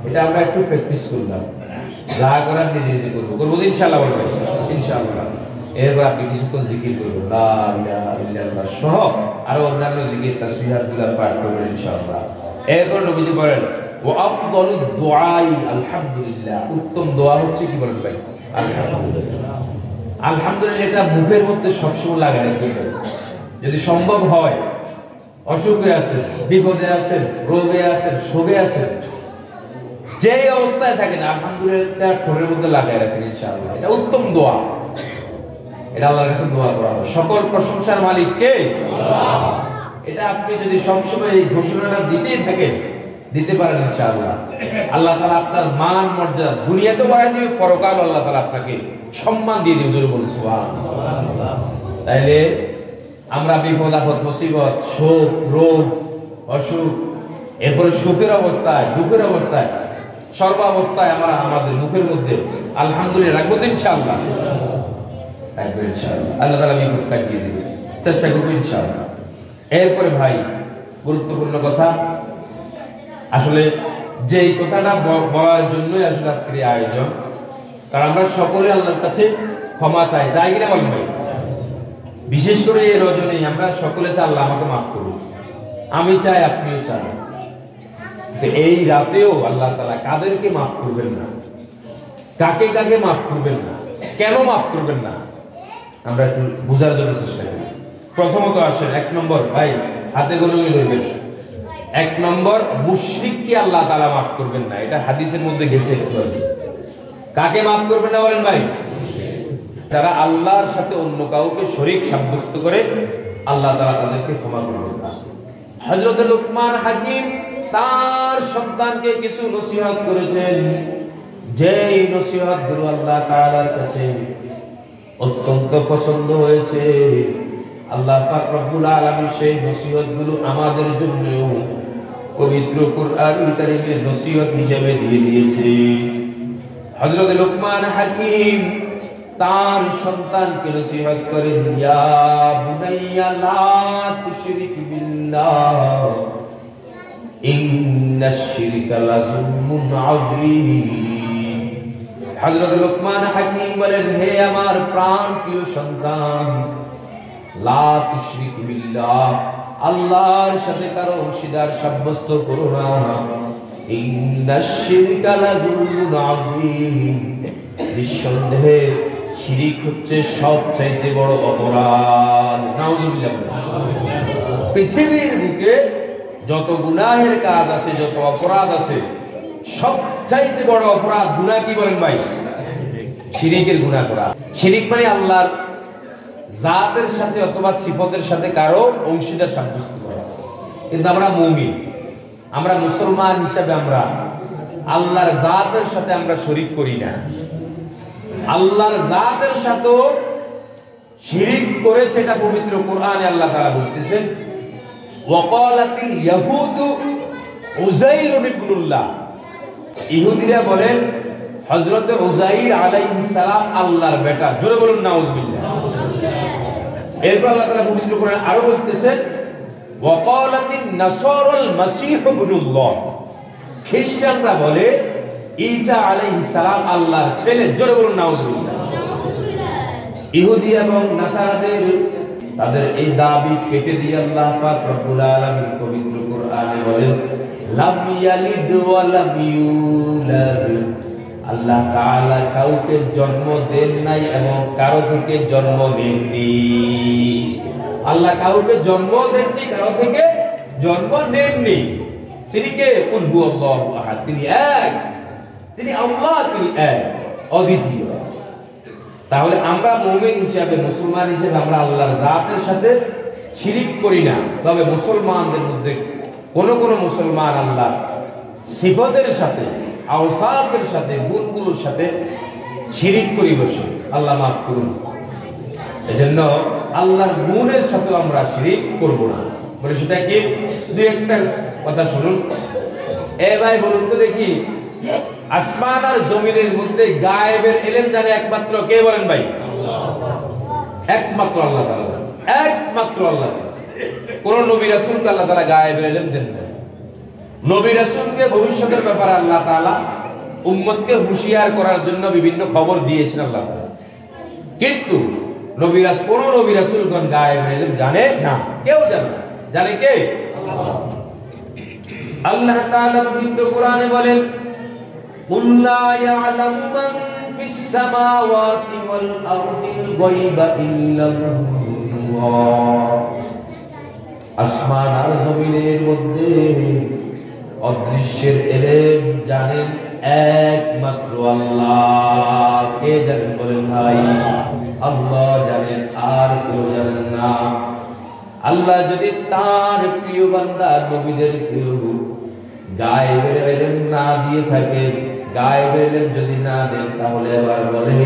এটা আমরা একটু প্র্যাকটিস করলাম, যা করার নিজে নিজে করবো, করবো ইনশাআল্লাহ বলবেন ইনশাআল্লাহ। এরপর আপনি কিছুক্ষণ জিকির করবেন, লা ইলাহা ইল্লাল্লাহ সহ আরো অন্যান্য জিকির তাসবিহাতগুলো পাঠ করবেন ইনশাআল্লাহ। এরপর নবীজি বলেন, ওয়া আফদালুদ দুআই আলহামদুলিল্লাহ, উত্তম দোয়া হচ্ছে কি বলেন ভাই? আলহামদুলিল্লাহ। আলহামদুলিল্লাহ এটা মুখের মধ্যে সবসময় লাগাই রাখতে হবে। যদি সম্ভব হয়, অসুখে আছেন, বিপদে আছেন, রোগে আছেন, শোকে আছেন, যে অবস্থায় থাকেন আলহামদুলিল্লাহ ঠোঁটের মধ্যে লাগাই রাখেন ইনশাআল্লাহ। এটা উত্তম দোয়া, এটা আল্লাহর কাছে দোয়া করা হয়। সকল প্রশংসার মালিক কে? আল্লাহ। এটা আপনি যদি সবসময় এই ঘোষণাটা দিতেই থাকেন, দিতে পারেন ইনশাআল্লাহ, আল্লাহ তাআলা আপনার মান মর্যাদা দুনিয়াতে বাড়ায় দিবে, পরকাল আল্লাহ তাআলা আপনাকে সম্মান দিয়ে দিবে। জোরে বলুন সুবহানাল্লাহ। তাইলে আমরা বিপদ আপদ মুসিবত, শোক, রোগ, অসুখ, এরপরে সুখের অবস্থায়, দুঃখের অবস্থায়, সর্ব অবস্থায় আমরা আমাদের মুখের মধ্যে আলহামদুলিল্লাহ রাখবো ইনশাআল্লাহ। রাখবো ইনশাআল্লাহ, আল্লাহ তাআলা বিপদ কাটিয়ে দিবে, চেষ্টা করবো ইনশাআল্লাহ। এরপরে ভাই গুরুত্বপূর্ণ কথা, আসলে যেই কথাটা বলার জন্যই আসলে আজকের এই আয়োজন, কারণ আমরা সকলে আল্লাহর কাছে ক্ষমা চাই, চাই কিনা বলেন ভাই? বিশেষ করে এই রজনী আমরা সকলে চাই আল্লাহ আমাকে মাফ করুন, আমি চাই আপনিও চান। তো এই রাতেও আল্লাহ তাআলা কাদেরকে মাফ করবেন না, কাকে কাকে মাফ করবেন না, কেন মাফ করবেন না, আমরা একটু বোঝার জন্য চেষ্টা করি। প্রথমত আসেন, এক নম্বর ভাই হাতে গোনা ধরবেন, এক নম্বর মুশরিককে আল্লাহ তাআলা মাফ করবেন না, এটা হাদিসের মধ্যে গেছে। কাকে মাফ করবেন না বলেন ভাই? যারা আল্লাহর সাথে অন্য কাউকে শরীক সাব্যস্ত করে আল্লাহ তাআলা তাদেরকে ক্ষমা করবেন না। হযরত লুকমান হাকিম তার সন্তানকে কিছু নসিহত করেছেন, যে নসিহত গুলো আল্লাহ তাআলার কাছে অত্যন্ত পছন্দ হয়েছে, আল্লাহ পাক রব্বুল আলামিন সেই নসিহত গুলো আমাদের জন্য পবিত্র কুরআনুল কারীমের নসিহত হিসেবে দিয়ে দিয়েছে। হযরত লুকমান হাকিম তার সন্তানকে নসিহত করেন, ইয়া বুনাইয়া লা তুশরিক বিল্লাহ ইন্নাশ শিরকা লাযুলমুন আযীম। হযরত লুকমান হাকিম বলেন, হে আমার প্রাণ প্রিয় সন্তান, লা তুশরিক বিল্লাহ, আল্লাহর সাথে কারো অংশীদার সাব্যস্ত করো না। ইন্নাশ শিরকা লাযুলমুন আযীম, নিঃসন্দেহে শিরিক হচ্ছে সবচাইতে বড় অপরাধ। নাউযুবিল্লাহ। পৃথিবীর বুকে যত গুনাহের কাজ আছে, যত অপরাধ আছে, সবচাইতে বড় অপরাধ গুনাহ কি বলেন ভাই? শিরিকের গুনাহ করা। শিরিক মানে আল্লাহর জাতের সাথে অথবা সিফতের সাথে কারো অংশীদার সাব্যস্ত করা। কিন্তু আমরা মুমিন, আমরা মুসলমান হিসাবে আমরা আল্লাহর জাতের সাথে আমরা শরীক করি না। আল্লাহর জাতের সাথে শিরিক করেছে, এটা পবিত্র কোরআনে আল্লাহ তাআলা বলতেছেন, ওয়াকালাতিল ইয়াহুদু উযাইর ইবনুল্লাহ। ইহুদিরা বলেন হযরত উযাইর আলাইহিস সালাম আল্লাহর বেটা। জোরে বলুন নাউযুবিল্লাহ। এরপর আল্লাহ তাআলা পবিত্র কোরআনে আরো বলতেছেন, ওয়াকালাতিন নাসারাল মাসীহ ইবনুল্লাহ। খ্রিস্টানরা বলে ঈসা আলাইহিস সালাম আল্লাহর ছেলে। জোরে বলুন নাউযুবিল্লাহ। ইহুদি এবং নাসারাদের তাদের এই দাবি কেটে দিয়ে আল্লাহ পাক রব্বুল আলামিন পবিত্র কোরআনে বলেন, লাম ইয়ালিদ ওয়া লাম ইউলাদ। আল্লাহ তাআলা কাউকে জন্ম দেন নাই এবং কারো থেকে জন্ম নেননি। আল্লাহ কাউকে জন্ম দেননি, কারো থেকে জন্ম নেননি। তিনি কে? কুল হুয়াল্লাহু আহাদ, তিনি এক, তিনি আল্লাহ, তিনি এক, অদ্বিতীয়। তাহলে আমরা মুমিন হিসেবে, মুসলমান হিসেবে আমরা আল্লাহর জাতের সাথে শিরিক করি না। তবে মুসলমানদের মধ্যে কোন কোন মুসলমান আল্লাহ সিফাতের সাথে, আওসাফের সাথে, গুণগুলোর সাথে শিরিক করি বসে। আল্লাহ মাফ করুন। এজন্য আল্লাহর গুণের সাথে আমরা শিরিক করব না। বলে সেটা কি? দুই একটা কথা শুনুন। এ ভাই বলুন তো দেখি, আসমান আর জমিনের মধ্যে গায়েবের ইলম জানে একমাত্র কে? বলেন ভাই। একমাত্র আল্লাহ তাআলা, একমাত্র আল্লাহ। কোন নবী রাসূলকে আল্লাহ তাআলা গায়েবের ইলম দেন না। নবী রাসূলকে ভবিষ্যতের ব্যাপারে আল্লাহ তাআলা উম্মতকে হুঁশিয়ার করার জন্য বিভিন্ন খবর দিয়েছেন আল্লাহ তাআলা। কিন্তু কোন নবী রাসূলগণ গায়েবের ইলম জানে না, কেউ জানে না। জানে কে? আল্লাহ তাআলা পবিত্র কোরআনে বলেন, কুল লা ইয়ালামু মান ফিস সামাওয়াতি ওয়াল আরদিল গায়বা ইল্লাল্লাহ। আসমান আর জমিনের মধ্যে অদৃশ্যের ইলম জানেন একমাত্র আল্লাহ। কে জানেন বলেন ভাই? আল্লাহ জানেন, আর কেউ জানেন না। আল্লাহ যদি তার প্রিয় বান্দা নবীদেরকে গায়েবের ইলম না দিয়ে থাকে, গায়েবের ইলম যদি না দেন, তাহলে আবার বলে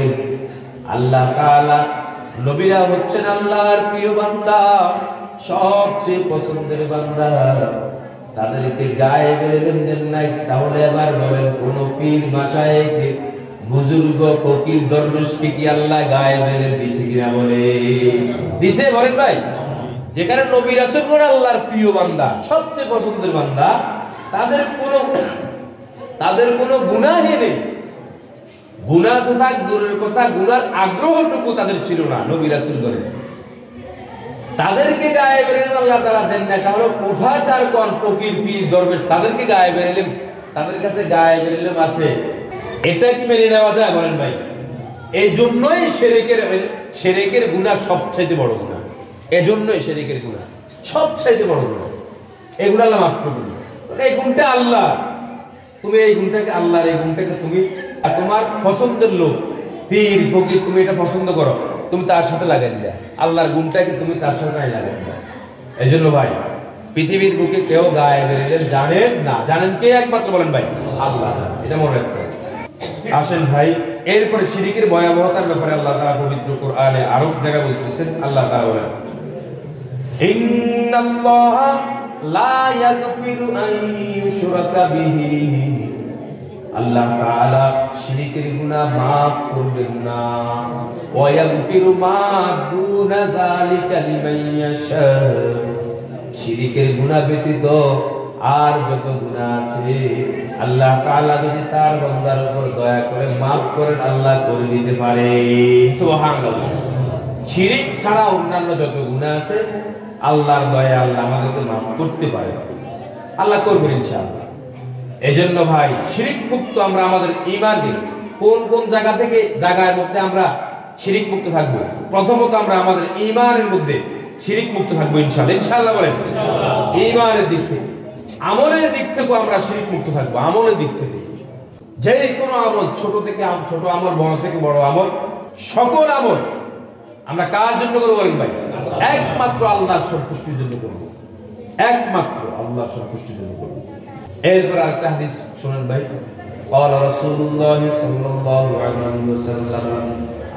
আল্লাহ তাআলা নবীরা হচ্ছেন আল্লাহর প্রিয় বান্দা, সবচেয়ে পছন্দের বান্দা, তাদেরকে গায়েবের ইলম দেন নাই, তাহলে আবার বলেন কোন পীর মাশায়েখ বুজুর্গ ফকির দরবেশকে কি আল্লাহ গায়েবের ইলম দিয়েছে কিনা? বলে দিছে। বলেন ভাই। যেখানে নবী রাসূলগণ আল্লাহর প্রিয় বান্দা, সবচেয়ে পছন্দের বান্দা, তাদের কোনো গুনাহই নেই। গুনাহ তো থাক দূরের কথা, গুনার আগ্রহটুকু তাদের ছিল না নবী রাসূলগণের। তাদেরকে গায়েবের ইলম আল্লাহ তাআলা দেন না, তাহলে কোথায় তার কোন ফকির পীর দরবেশ তাদেরকে গায়েবের ইলম, তাদের কাছে গায়েবের ইলম আছে? এটা কি মেনে নেওয়া যায়? বলেন ভাই। এই জন্যই শিরকের গুনাহ সবচেয়ে বড় গুনাহ। এজন্যই শিরকের গুনাহ সবচেয়ে বড় গুনাহ। এগুলো আল্লাহ মাফ করবেন। এই গুণটা আল্লাহ, তুমি এই গুণটাকে আল্লাহর এই গুণটাকে তুমি তোমার পছন্দের লোক পীর ফকির, তুমি এটা পছন্দ করো, তুমি তার সাথে লাগাই দিলা। আল্লাহর গুণটাকে তুমি তার সাথে লাগাই দিলা। এজন্য ভাই, পৃথিবীর বুকে কেউ গায়েবের ইলম জানেন না। জানেন কে? একমাত্র বলেন ভাই আল্লাহ। এটা মনে রাখতে হবে। আসেন ভাই, এরপরে শিরকের ভয়াবহতার ব্যাপারে আল্লাহ তাআলা পবিত্র কোরআনে আরো জায়গা বলতেছেন। আল্লাহ তাআলা বলেন, ইন্নাল্লাহা লা ইয়াগফিরু আন ইউশরাকা বিহি, আল্লাহ তাআলা শিরকের গুনাহ maaf করবেন না। ওয়া ইয়াগফিরু মা দুনা যালিকা লিমান ইয়াশা, শিরকের গুনাহ ব্যতীত আর যত গুনাহ আছে আল্লাহ তাআলা যদি তার বান্দার উপর দয়া করে maaf করেন, আল্লাহ করে দিতে পারে। সুবহানাল্লাহ। শিরক ছাড়া অন্যান্য যত গুনাহ আছে আল্লাহর দয়া আল্লাহ আমাদেরকে maaf করতে পারে, আল্লাহ করবেন ইনশাআল্লাহ। এজন্য ভাই শিরক মুক্ত আমরা আমাদের ঈমানকে কোন কোন জায়গা থেকে জায়গার মধ্যে আমরা শিরক মুক্ত থাকব? প্রথমত আমরা আমাদের ঈমানের মধ্যে শিরক মুক্ত থাকব ইনশাআল্লাহ। ইনশাআল্লাহ বলেন ইনশাআল্লাহ। ঈমানের দিক থেকে, আমলের দিক থেকে আমরা শিরক মুক্ত থাকব। আমলের দিক থেকে যে কোনো আমল, ছোট থেকে ছোট আমল, বড় থেকে বড় আমল, সকল আমল আমরা কার জন্য করব বলেন ভাই? একমাত্র আল্লাহর সন্তুষ্টির জন্য করব, একমাত্র আল্লাহর সন্তুষ্টির জন্য করব। এরপর আরেকটা হাদিস শুনেন ভাই। قال رسول الله صلى الله عليه وسلم,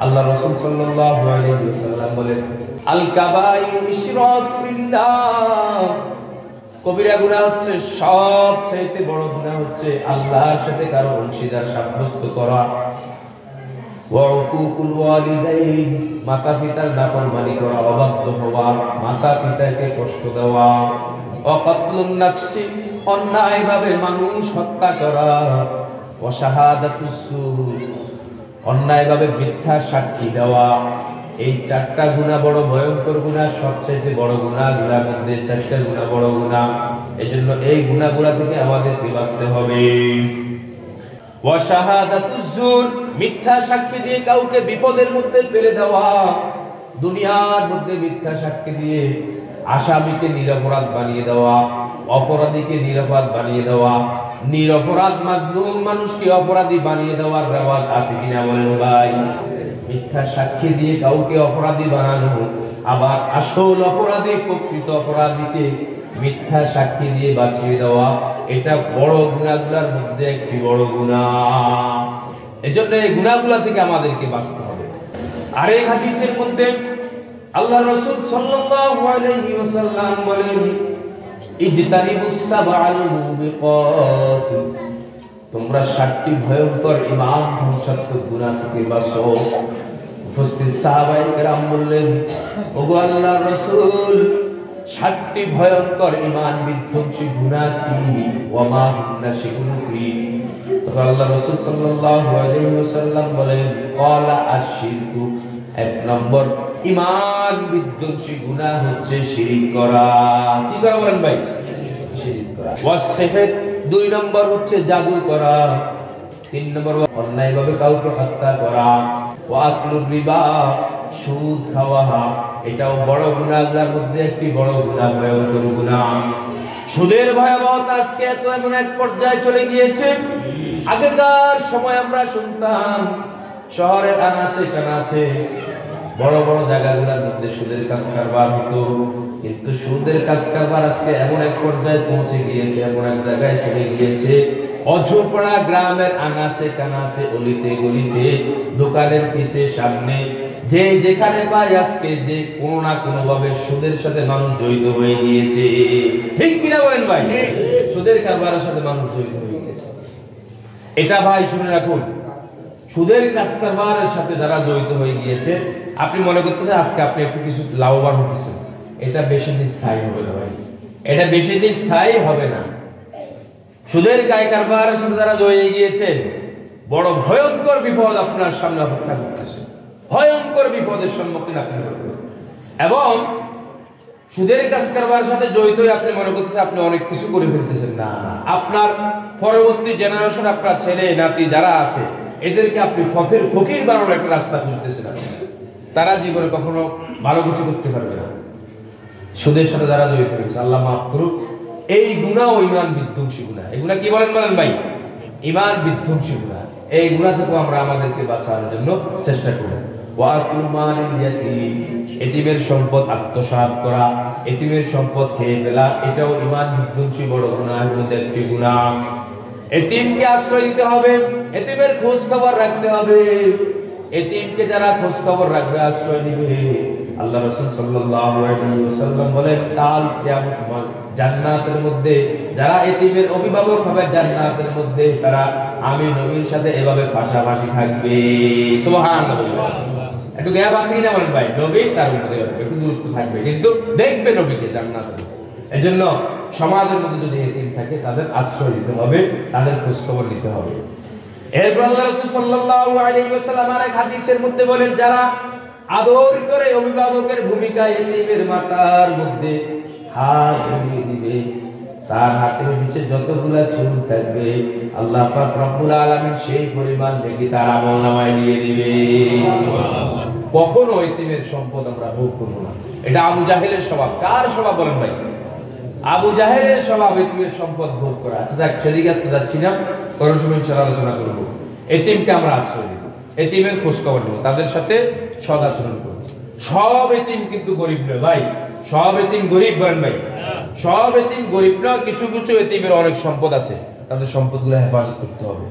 আল্লাহ রাসূল সাল্লাল্লাহু আলাইহি ওয়াসাল্লাম বলেন, আল কাবাইরু ইশরাকু বিল্লাহ, কবিরা গুনাহ হচ্ছে সবচেয়ে বড় গুনাহ হচ্ছে আল্লাহর সাথে কারো অংশীদার সাব্যস্ত করা। ওয়া উকুকুল ওয়ালিদাইন, মাতা পিতার নাফরমানি করা, অবাধ্য হওয়া, মাতা পিতাকে কষ্ট দেওয়া। ওয়া কাতলুন নাফসি, অন্যায়ভাবে মানুষ হত্যা করা। ওয়া শাহাদাতুস সুর, অন্যায়ভাবে মিথ্যা সাক্ষী দেওয়া। এই চারটা গুনাহ বড় ভয়ঙ্কর গুনাহ, সবচেয়ে বড় গুনাহ। গুনার মধ্যে চারটা গুনাহ বড় গুনাহ, এজন্য এই গুনাহগুলো থেকে আমাদেরকে বাঁচতে হবে। ওয়া শাহাদাতুস জুর, মিথ্যা সাক্ষী দিয়ে কাউকে বিপদের মধ্যে ফেলে দেওয়া। দুনিয়ার মধ্যে মিথ্যা সাক্ষী দিয়ে আসামিকে নিরপরাধ বানিয়ে দেওয়া, অপরাধীকে নিরপরাধ বানিয়ে দেওয়া, নিরপরাধ মাজলুম মানুষকে অপরাধী বানিয়ে দেওয়ার রেওয়াজ আছে কিনা বলেন ভাই? মিথ্যা সাক্ষী দিয়ে কাউকে অপরাধী বানানো, আবার আসল অপরাধী, প্রকৃত অপরাধীকে মিথ্যা সাক্ষী দিয়ে বাঁচিয়ে দেওয়া, এটা বড় গুনাহগুলোর মধ্যে একটি বড় গুনাহ। এজন্য এই গুনাহগুলো থেকে আমাদেরকে বাঁচতে হবে। আর এই হাদিসের মধ্যে আল্লাহ রাসূল সাল্লাল্লাহু আলাইহি ওয়াসাল্লাম বলেন, ইজতানিবুস সাবআল মুবিকাত, তোমরা 7টি ভয়ঙ্কর ঈমান ধ্বংসাত্মক গুনাহ থেকে বাঁচো। উপস্থিত সাহাবায়ে কেরাম বললেন, ওগো আল্লাহর রাসূল, 7টি ভয়ঙ্কর ঈমান বিধ্বংসী গুনাহ কি? ওয়া মা হুন্না, সেগুলো কি? তখন আল্লাহ রাসূল সাল্লাল্লাহু আলাইহি ওয়াসাল্লাম বলেন, ক্বালা আশ-শিরকু, 1 নম্বর ঈমান বিধ্বংসী গুনাহ হচ্ছে শিরক করা। কি করা বলেন ভাই? শিরক করা। ওয়াস-সিহর, 2 নম্বর হচ্ছে জাদু করা। 3 নম্বর অন্যায়ভাবে কাউকে হত্যা করা। ওয়া আকলুর রিবা, সুদ খাওয়া, এটাও বড় গুনাহগুলোর মধ্যে একটি বড় গুনাহ, ভয়ঙ্কর গুনাহ। সুদের ভয়াবহতা আজকে এত এমন এক পর্যায়ে চলে গিয়েছে, আগেকার সময় আমরা শুনতাম শহরের আনাচে কানাচে বড় বড় জায়গাগুলোর মধ্যে সুদের কাজ কারবার হতো, কিন্তু সুদের কাজ কারবার আজকে এমন এক পর্যায়ে পৌঁছে গিয়েছে, এমন এক জায়গায় চলে গিয়েছে, অঝোপড়া গ্রামের আনাচে কানাচে, অলিতে গলিতে, দোকানের পিছে সামনে, যে যেখানে পাই আজকে যে কোনো না কোনো ভাবে সুদের সাথে মানুষ জড়িত হয়ে গিয়েছে। ঠিক কিনা বলেন ভাই? সুদের কারবারের সাথে মানুষ জড়িত হয়ে গিয়েছে। এটা ভাই শুনে রাখুন, সুদের কাজ কারবারের সাথে যারা জড়িত হয়ে গিয়েছে, আপনি মনে করতেছেন আজকে আপনি একটু কিছু লাভবান হতেছেন, এটা বেশি দিন স্থায়ী হবে না ভাই, এটা বেশি দিন স্থায়ী হবে না। সুদের কারবারের সাথে যারা জড়িয়ে গিয়েছেন, বড় ভয়ঙ্কর বিপদ আপনার সামনে অপেক্ষা করতেছে, ভয়ঙ্কর বিপদের সম্মুখীন আপনি হবেন। এবং সুদের কাজ কারবারের সাথে জড়িত হয়ে আপনি মনে করতেছেন আপনি অনেক কিছু করে ফেলতেছেন, না, আপনার পরবর্তী জেনারেশন, আপনার ছেলে নাতি যারা আছে, এদেরকে আপনি পথের ফকির বানানোর একটা রাস্তা খুঁজতেছেন। তারা জীবনে কখনো ভালো কিছু করতে পারবে না। সুদের সাথে যারা জড়িত হয়েছে, আল্লাহ মাফ করুক, এই গুনাহ ও ঈমান বিধ্বংসী গুনাহ। এগুলা কি বলেন ভাই? ঈমান বিধ্বংসী গুনাহ। এই গুনাহ থেকে আমরা আমাদেরকে বাঁচানোর জন্য চেষ্টা করব। ওয়া আকুল মালিল ইয়াতীম, এতিমের সম্পদ আত্মসাৎ করা, এতিমের সম্পদ খেয়ে ফেলা, এটাও ঈমান বিধ্বংসী বড় গুনাহের মধ্যে একটি গুনাহ। এতিমকে আশ্রয় দিতে হবে, এতিমের খোঁজ খবর রাখতে হবে। এতিমকে যারা খোঁজ খবর রাখবে, আশ্রয় দিবে, আল্লাহ রাসূল সাল্লাল্লাহু আলাইহি ওয়াসাল্লাম বলেন কাল কিয়ামত জান্নাতের মধ্যে যারা এতিমের অভিভাবক হবে, জান্নাতের মধ্যে তারা আমি নবীর সাথে এভাবে পাশাপাশি থাকবে। সুবহানাল্লাহ। একটু গ্যাপ আছে কিনা বলেন ভাই? নবী তার মধ্যে একটু দূরত্ব থাকবে, কিন্তু দেখবে নবীকে জান্নাতে। এজন্য সমাজের মধ্যে যদি এতিম থাকে তাদের আশ্রয় দিতে হবে, তাদের খোঁজ খবর নিতে হবে। এরপর আল্লাহ রাসূল সাল্লাল্লাহু আলাইহি ওয়াসাল্লাম আরেক হাদিসের মধ্যে বলেন যারা আদর করে অভিভাবকের ভূমিকায় এতিমের মাথার মধ্যে হাত বুলিয়ে দিবে, তার হাতের নিচে যতগুলা চুল থাকবে আল্লাহ পাক রব্বুল আলামিন সেই পরিমাণ নেকি তার আমলনামায় দিয়ে দিবে। কখনো এতিমের সম্পদ আমরা ভোগ করব না। এটা আবু জাহেলের স্বভাব। কার স্বভাব বলেন ভাই? আবু জাহেলের স্বভাব এতিমের সম্পদ ভোগ করা। আচ্ছা যাক, সেদিকে আজকে যাচ্ছি না, কোনো সময় ইনশাআল্লাহ আলোচনা করব। এতিমকে আমরা আশ্রয় দেব, এতিমের খোঁজ খবর নেব, তাদের সাথে সৎ আচরণ করব। সব এতিম কিন্তু গরিব নয় ভাই, সব এতিম গরিব বলেন ভাই? সব এতিম গরিব নয়। কিছু কিছু এতিমের অনেক সম্পদ আছে, তাদের সম্পদগুলো হেফাজত করতে হবে।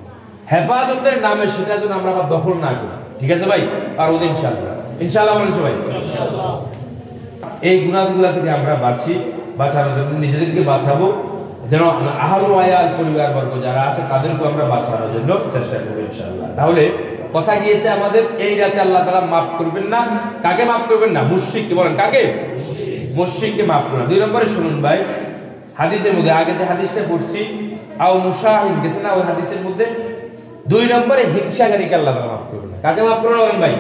হেফাজতের নামে সেটা যেন আমরা আবার দখল না করি। ঠিক আছে ভাই? আর ওদের ইনশাআল্লাহ ইনশাআল্লাহ বলেন সবাই ইনশাআল্লাহ। এই গুনাহগুলো থেকে আমরা বাঁচানোর জন্য নিজেদেরকে বাঁচাবো, যেন আহলু আয়াল পরিবারবর্গ যারা আছে তাদেরকে আমরা বাঁচানোর জন্য চেষ্টা করব ইনশাআল্লাহ। তাহলে কথা গিয়েছে আমাদের এই রাতে আল্লাহ তাআলা মাফ করবেন না। কাকে মাফ করবেন না? মুশরিককে। বলেন কাকে? মুশরিককে মাফ করবেন। দুই নম্বরে শুনুন ভাই, হাদিসের মধ্যে আগে যে হাদিসটা পড়ছি আও মুশাহিদ গেছে না, ওই হাদিসের মধ্যে দুই নম্বরে হিংসাকারীকে আল্লাহ তাআলা মাফ করবেন না। কাকে মাফ করবেন বলেন ভাই?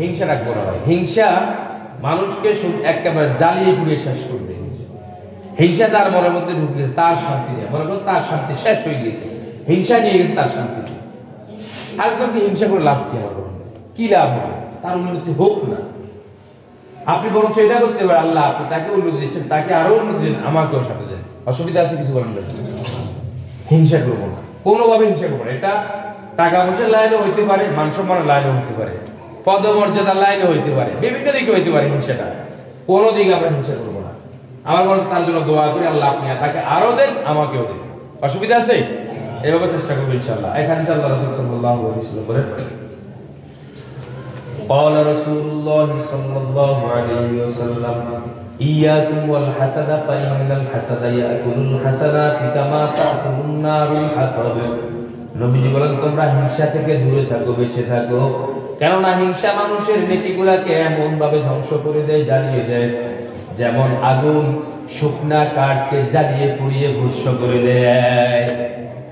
হিংসা রাখবো না ভাই। হিংসা মানুষকে একেবারে জ্বালিয়ে পুড়িয়ে শেষ করবে। হিংসা তার মনের মধ্যে ঢুকে গেছে, তার শান্তি নেই, মনে করুন তার শান্তি শেষ হয়ে গিয়েছে, হিংসা নিয়ে গেছে তার শান্তি। আরেকজনকে হিংসা করে লাভ কি হবে? কি লাভ হবে? তার উন্নতি হোক না। আপনি বরং এটা করতে পারেন, আল্লাহ আপনি তাকে উন্নতি দিচ্ছেন, তাকে আরো উন্নতি দিন, আমাকেও সাথে দেন। অসুবিধা আছে কিছু বলেন? হিংসা করবো না, কোনোভাবে হিংসা করবো না। এটা টাকা পয়সার লাইনে হইতে পারে, মান সম্মানের লাইনে হইতে পারে, পদমর্যাদার লাইনে হইতে পারে, বিভিন্ন দিকে হইতে পারে। হিংসাটা কোনো দিকে আমরা হিংসা করবো না। আমার মানুষ তার জন্য দোয়া করি, আল্লাহ আপনি তাকে আরো দেন, আমাকেও দেন। অসুবিধা আছে? এভাবে চেষ্টা করবো ইনশাআল্লাহ। এখানে আল্লাহ রাসূল সাল্লাল্লাহু আলাইহি ওয়াসাল্লাম বলেন قال رسول الله صلى الله عليه وسلم إياكم والحسد فإن الحسد يأكل الحسنات كما تأكل النار الحطب। নবীজি বলেন তোমরা হিংসা থেকে দূরে থাকো, বেঁচে থাকো, কেননা হিংসা মানুষের নেকিগুলোকে এমন ভাবে ধ্বংস করে দেয়, জ্বালিয়ে দেয়, যেমন আগুন শুকনা কাঠকে জ্বালিয়ে পুড়িয়ে ভস্ম করে দেয়।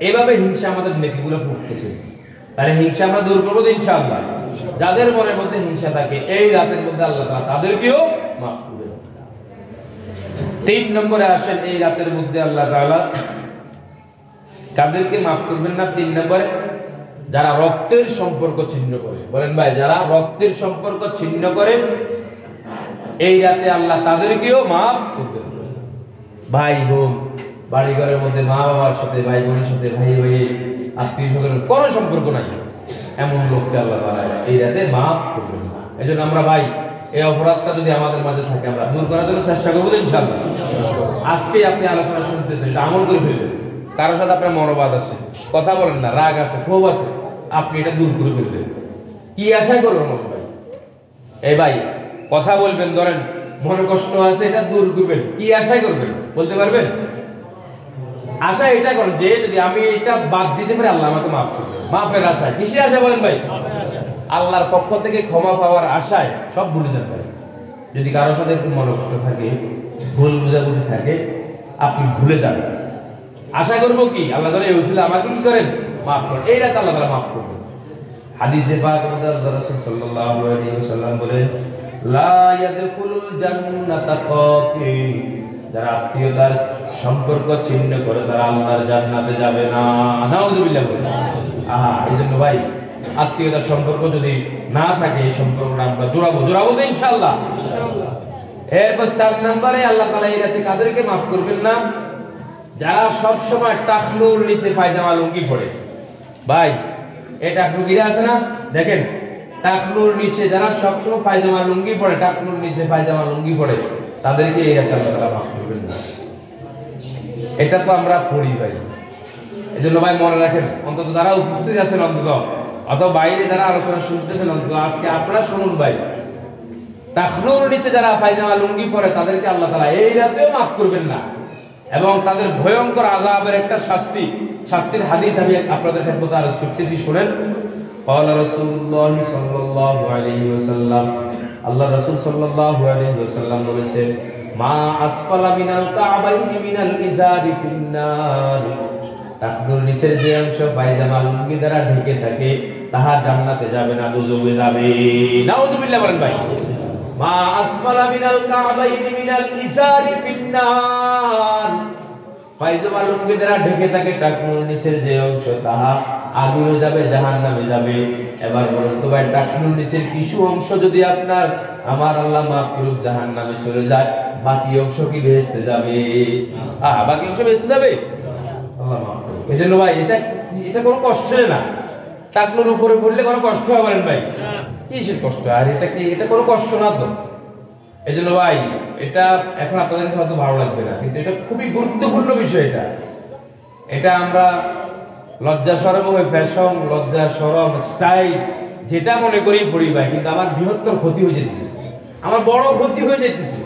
এভাবে হিংসা আমাদের নেকিগুলো পুড়তেছে। তাহলে হিংসা আমরা দূর করবো ইনশাআল্লাহ। যাদের মনের মধ্যে হিংসা থাকে এই রাতের মধ্যে আল্লাহ তাআলা তাদেরকেও মাফ করবেন। 3 নম্বরে আসেন, এই রাতের মধ্যে আল্লাহ তাআলা কাদেরকে মাফ করবেন না? 3 নম্বরে যারা রক্তের সম্পর্ক ছিন্ন করে। বলেন ভাই, যারা রক্তের সম্পর্ক ছিন্ন করে এই রাতে আল্লাহ তাদেরকেও মাফ করবেন। ভাই বোন, বাড়ি ঘরের মধ্যে মা বাবার সাথে, ভাই বোনের সাথে, ভাই ভাই আত্মীয় স্বজনের কোনো সম্পর্ক নাই, এমন লোককে আল্লাহ তাআলা এই রাতে মাফ করবেন না। এজন্য আমরা ভাই এই অপরাধটা যদি আমাদের মাঝে থাকে আমরা দূর করার জন্য চেষ্টা করবো ইনশাআল্লাহ। আজকে আপনি আলোচনা শুনতেছেন, এটা আমল করে ফেলবেন। কারোর সাথে আপনার মনোবাদ আছে, কথা বলেন না, রাগ আছে, ক্ষোভ আছে, আপনি এটা দূর করে ফেলবেন। কি আশা করবেন ভাই? এই ভাই কথা বলবেন, ধরেন মনে কষ্ট আছে, এটা দূর করবেন, কি আশা করবেন বলতে পারবেন? আশা এটা করেন যে যদি আমি এটা বাদ দিতে পারি আল্লাহ আমাকে মাফ করবে। মাফের আশায়, কিসে আশা বলেন ভাই? আল্লাহর পক্ষ থেকে ক্ষমা পাওয়ার আশায় সব ভুলে যান ভাই। যদি কারোর সাথে একটু মনে কষ্ট থাকে, ভুল বুঝাবুঝি থাকে, আপনি ভুলে যান। আশা করবো কি আল্লাহ তাআলা এই উসিলা আমাকে কি করেন? মাফ করেন। এই রাতে আল্লাহ তাআলা মাফ করবেন। হাদিসে পাক মধ্যে আল্লাহ রাসূল সাল্লাল্লাহু আলাইহি ওয়াসাল্লাম বলেন লা ইয়াদখুলুল জান্নাতা কাতি। যারা আত্মীয়তার সম্পর্ক ছিন্ন করে তারা আল্লাহর জান্নাতে যাবে না। নাউজুবিল্লাহ। এইজন্য ভাই আত্মীয়তার সম্পর্ক যদি না থাকে এই সম্পর্কটা আমরা জোড়াবো তো ইনশাআল্লাহ। এরপর 4 নম্বরে আল্লাহ তাআলা এই রাতে কাদেরকে মাফ করবেন না? যারা সব সময় টাকনুর নিচে পায়জামা লুঙ্গি পরে। ভাই এই টাকনু গিরা আছে না, দেখেন টাকনুর নিচে যারা সব সময় পায়জামা লুঙ্গি পরে, টাকনুর নিচে পায়জামা লুঙ্গি পরে, তাদেরকে এই রাতে আল্লাহ তাআলা মাফ করবেন না। এটা তো আমরা পড়ি ভাই, এজন্য ভাই মনে রাখেন, অন্তত যারা উপস্থিত আছেন অন্তত, অথবা বাইরে যারা আলোচনা শুনতেছেন অন্তত আজকে আপনারা শুনুন ভাই, টাকনুর নিচে যারা পায়জামা লুঙ্গি পরে তাদেরকে আল্লাহ তাআলা এই রাতেও মাফ করবেন না, এবং তাদের ভয়ঙ্কর আযাবের একটা শাস্তির হাদিস আমি আপনাদের খেদমতে আরজ করতেছি, শুনেন। ক্বালা রাসূলুল্লাহ সাল্লাল্লাহু আলাইহি ওয়াসাল্লাম, আল্লাহ রাসূল সাল্লাল্লাহু আলাইহি ওয়াসাল্লাম বলেছেন, মা আসফালা মিনাল কা'বাইনি মিনাল ইজারি ফিন্নার, টাকনুর নিচের যে অংশ পায়জামা লুঙ্গি দ্বারা ঢেকে থাকে তাহা জান্নাতে যাবে না, দুজকে যাবে। নাউযুবিল্লাহ বলেন ভাই। মা আসফালা মিনাল কা'বাইনি মিনাল ইজারি ফিন্নার, পায়জামা লুঙ্গি দ্বারা ঢেকে থাকে টাকনুর নিচের যে অংশ তাহা আগুনে যাবে, জাহান্নামে যাবে। এবার বলুন তো ভাই, টাকনুর নিচের কিছু অংশ যদি আপনার আমার আল্লাহ মাফ করুক জাহান্নামে চলে যায়, বাকি অংশ কি বেহেশতে যাবে? বাকি অংশ বেহেশতে যাবে, আল্লাহ মাফ করুক। এজন্য ভাই এটা কোনো কষ্ট না, টাকনুর উপরে পড়লে কোনো কষ্ট হবে না ভাই, কিসের কষ্ট? আর এটা কোনো কষ্ট না তো। এজন্য ভাই এটা এখন আপনাদের কাছে হয়তো ভালো লাগবে না, কিন্তু এটা খুবই গুরুত্বপূর্ণ বিষয়। এটা আমরা লজ্জা শরম হয়ে ফ্যাশন, লজ্জা শরম স্টাইল যেটা মনে করি পড়ি ভাই, কিন্তু আমার বৃহত্তর ক্ষতি হয়ে যেতেছে, আমার বড় ক্ষতি হয়ে যেতেছে,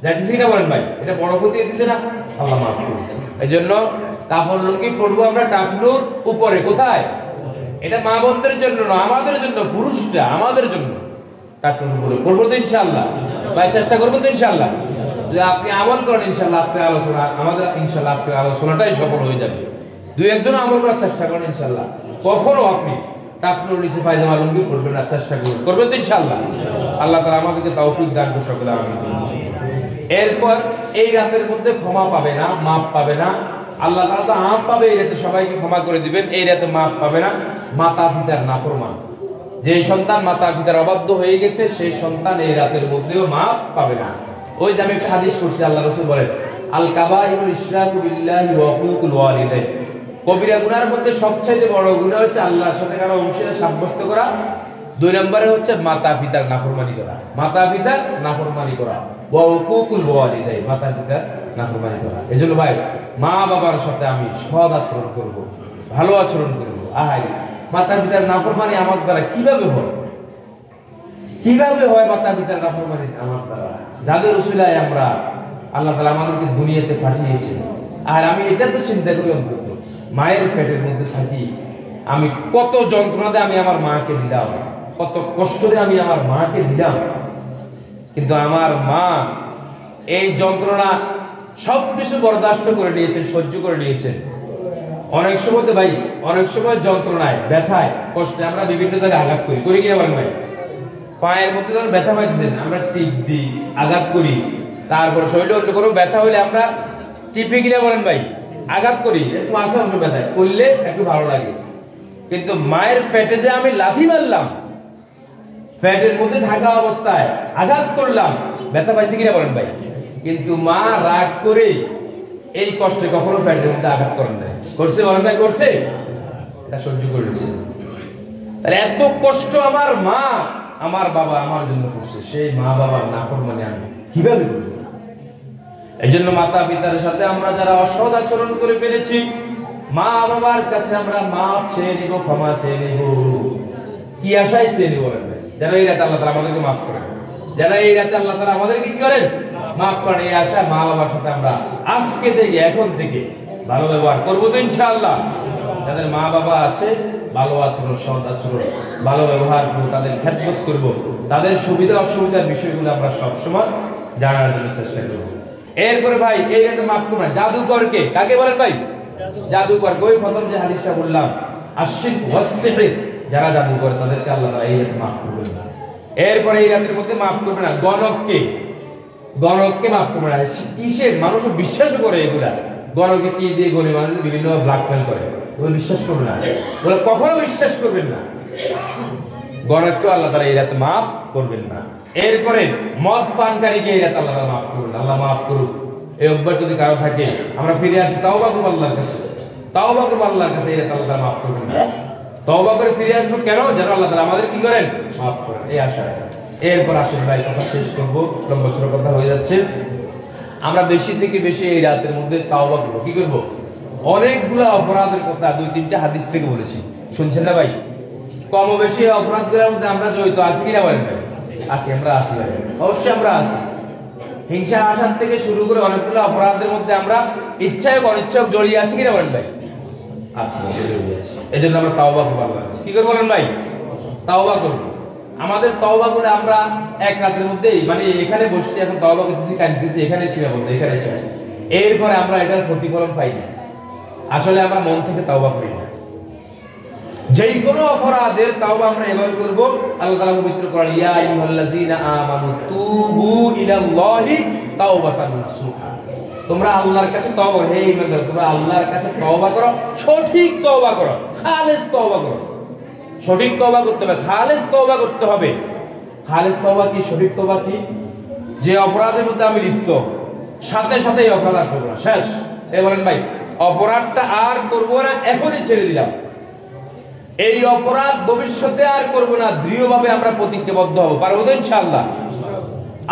যাইতেছি না বলেন ভাই? এটা বড় ক্ষতি হইতেছে না, আল্লাহ মাফ করুন। এজন্য কাফন লুঙ্গি পরবো আমরা টাকনুর উপরে। কোথায়? এটা মা বোনদের জন্য না, আমাদের জন্য, পুরুষরা আমাদের জন্য টাকনুর উপরে পরবো তো ইনশাআল্লাহ ভাই, চেষ্টা করবো তো ইনশাআল্লাহ। যদি আপনি আমল করেন ইনশাআল্লাহ আজকের আলোচনা, আমাদের ইনশাআল্লাহ আজকের আলোচনাটাই সফল হয়ে যাবে। দুই একজন আমল করার চেষ্টা করেন ইনশাআল্লাহ, কখনো আপনি টাকনুর নিচে পায়জামা লুঙ্গি পরবেন না, চেষ্টা করবেন তো ইনশাআল্লাহ। আল্লাহ তাআলা আমাদেরকে তৌফিক দান করুন সকলে, আমিন। এরপর এই রাতের মধ্যে ক্ষমা পাবে না, মাফ পাবে না। আল্লাহ তাআলা তো মাফ পাবে, এই রাতে সবাইকে ক্ষমা করে দিবেন, এই রাতে মাফ পাবে না মাতা পিতার নাফরমান। যে সন্তান মাতা পিতার অবাধ্য হয়ে গেছে সেই সন্তান এই রাতের মধ্যেও মাফ পাবে না। ওই যে আমি একটা হাদিস পড়ছি, আল্লাহ রাসূল বলেন, আল কাবাইরুল ইশরাকু বিল্লাহি ওয়া হুকুকুল ওয়ালিদাইন, কবিরা গুনার মধ্যে সবচেয়ে বড় গুনাহ হচ্ছে আল্লাহর সাথে কারো অংশীদার সাব্যস্ত করা। দুই নম্বরে হচ্ছে মাতা পিতার নাফরমানি করা, মাতা পিতার নাফরমানি করা, ওয়া হুকুকুল ওয়ালিদাইন, মাতা পিতার নাফরমানি করা। এজন্য ভাই মা বাবার সাথে আমি সৎ আচরণ করব, ভালো আচরণ করব। মাতা পিতার নাফরমানি আমার দ্বারা কিভাবে হয়? কিভাবে হয় মাতা পিতার নাফরমানি আমার দ্বারা? যাদের উসিলায় আমরা আল্লাহ তাআলা আমাদেরকে দুনিয়াতে পাঠিয়েছেন। আর আমি এটা তো চিন্তা করি, অন্তত মায়ের পেটের মধ্যে থাকি আমি কত যন্ত্রণাতে আমি আমার মাকে দিলাম, কত কষ্টে আমি আমার মাকে দিলাম, কিন্তু আমার মা এই যন্ত্রণা সবকিছু বরদাস্ত করে নিয়েছেন, সহ্য করে নিয়েছেন। অনেক সময় তো ভাই, অনেক সময় যন্ত্রণায়, ব্যথায়, কষ্টে আমরা বিভিন্ন জায়গায় আঘাত করি কিনা বলেন ভাই? পায়ের মধ্যে যখন ব্যথা পাইতেছেন আমরা টিপ দিই, আঘাত করি। তারপর শরীরে অন্য কোনো ব্যথা হলে আমরা টিপে কিনা বলেন ভাই, আঘাত করি, একটু আশা অংশ ব্যথায় করলে একটু ভালো লাগে। কিন্তু মায়ের পেটে যে আমি লাথি মারলাম, পেটের মধ্যে থাকা অবস্থায় আঘাত করলাম, ব্যথা পাইছে কিনা বলেন ভাই? কিন্তু মা রাগ করে এই কষ্টে কখনো পেটের মধ্যে আঘাত করেন নাই, করছে বলেন ভাই? করছে, এটা সহ্য করে নিয়েছে। তাহলে এত কষ্ট আমার মা আমার বাবা আমার জন্য করছে, সেই মা বাবার নাফরমানি আমি কিভাবে করব? এই জন্য মাতা পিতার সাথে আমরা যারা অসৎ আচরণ করে ফেলেছি, মা বাবার কাছে আমরা মাফ চেয়ে নিব, ক্ষমা চেয়ে নিব। কি আশায় চেয়ে নিব বলেন ভাই? যেন এই রাতে আল্লাহ তাআলা আমাদেরকে মাফ করেন, যেন এই রাতে আল্লাহ তাআলা আমাদেরকে কি করেন? মাফ করেন। এই আশা মা বাবার সাথে আমরা আজকে থেকে, এখন থেকে ভালো ব্যবহার করবো তো ইনশাআল্লাহ। যাদের মা বাবা আছে ভালো আচরণ, সৎ আচরণ, ভালো ব্যবহার করবো, তাদের খেদমত করবো, তাদের সুবিধা অসুবিধার বিষয়গুলো আমরা সবসময় জানার জন্য চেষ্টা করবো। এরপরে ভাই এই রাতে মাফ করবো না জাদুকরকে। কাকে বলেন ভাই? জাদুকর। ওই প্রথম যে হাদিসটা বললাম, আশিক ওয়াসসিহর, যারা জাদু করে তাদেরকে আল্লাহ তাআলা এই রাতে মাফ করবেন না। এরপরে এই রাতের মধ্যে মাফ করবে না গণককে। গণককে মাফ করবে না। কিসের? মানুষ বিশ্বাস করে এগুলা। গণকে কি দিয়ে গণি মানুষ বিভিন্ন ব্ল্যাকমেল করে, ওগুলো বিশ্বাস করবে না, ওগুলো কখনো বিশ্বাস করবেন না। গণককে আল্লাহ তাআলা এই রাতে মাফ করবেন না। এরপরে মদ পানকারীকে এই রাতে আল্লাহ তাআলা মাফ করবেন। আল্লাহ মাফ করুক। এই অভ্যাস যদি কারো থাকে আমরা ফিরে আসি, তাওবা করব আল্লাহর কাছে, তাওবা করব আল্লাহর কাছে, এই রাতে আল্লাহ তাআলা মাফ করবেন না। তওবা করে ফিরে আসবো কেন? যেন আল্লাহ তাআলা আমাদের কি করেন? মাফ করেন, এই আশা। এরপর আসেন ভাই, কথা শেষ করব, লম্বা কথা হয়ে যাচ্ছে। আমরা বেশি থেকে বেশি এই রাতের মধ্যে তাওবা করব। কি করব? অনেকগুলো অপরাধের কথা 2-3টা হাদিস থেকে বলেছি, শুনছেন না ভাই? কম বেশি অপরাধগুলোর মধ্যে আমরা জড়িত আছি কিনা বলেন ভাই? আছি, আমরা আছি ভাই, অবশ্যই আমরা আছি। হিংসা আসার থেকে শুরু করে অনেকগুলো অপরাধের মধ্যে আমরা ইচ্ছায় অনিচ্ছায় জড়িয়ে আছি কিনা বলেন ভাই? আছি, জড়িয়ে আছি। এজন্য আমরা তাওবা করব। কি করব বলেন ভাই? তাওবা করব। আমাদের তাওবা করে আমরা এক রাতের মধ্যেই, মানে এখানে বসছি এখন তাওবা করতেছি, কাঁদতেছি, এখানে সীমাবদ্ধ, এখানে শেষ। এরপরে আমরা এটার প্রতিফলন পাই না। আসলে আমরা মন থেকে তাওবা করি না। যেই কোনো অপরাধের তাওবা আমরা এভাবে করব। আল্লাহ তাআলা পবিত্র কোরআন, ইয়া আইয়ুহাল্লাযীনা আমানু তুবু ইলাল্লাহি তাওবাতান নাসুহা, তোমরা আল্লাহর কাছে তওবা করো। হে ঈমানদার, তোমরা আল্লাহর কাছে তওবা করো, সঠিক তওবা করো, খালেস তওবা করো। সঠিক তওবা করতে হবে, খালেস তওবা করতে হবে। খালেস তওবা কি, সঠিক তওবা কি? যে অপরাধের মধ্যে আমি লিপ্ত, সাথে সাথে এই অপরাধ আর করব না, শেষ। এই বলেন ভাই, অপরাধটা আর করব না, এখনই ছেড়ে দিলাম। এই অপরাধ ভবিষ্যতে আর করব না, দৃঢ়ভাবে আমরা প্রতিজ্ঞাবদ্ধ হব। পারবো তো ইনশাআল্লাহ?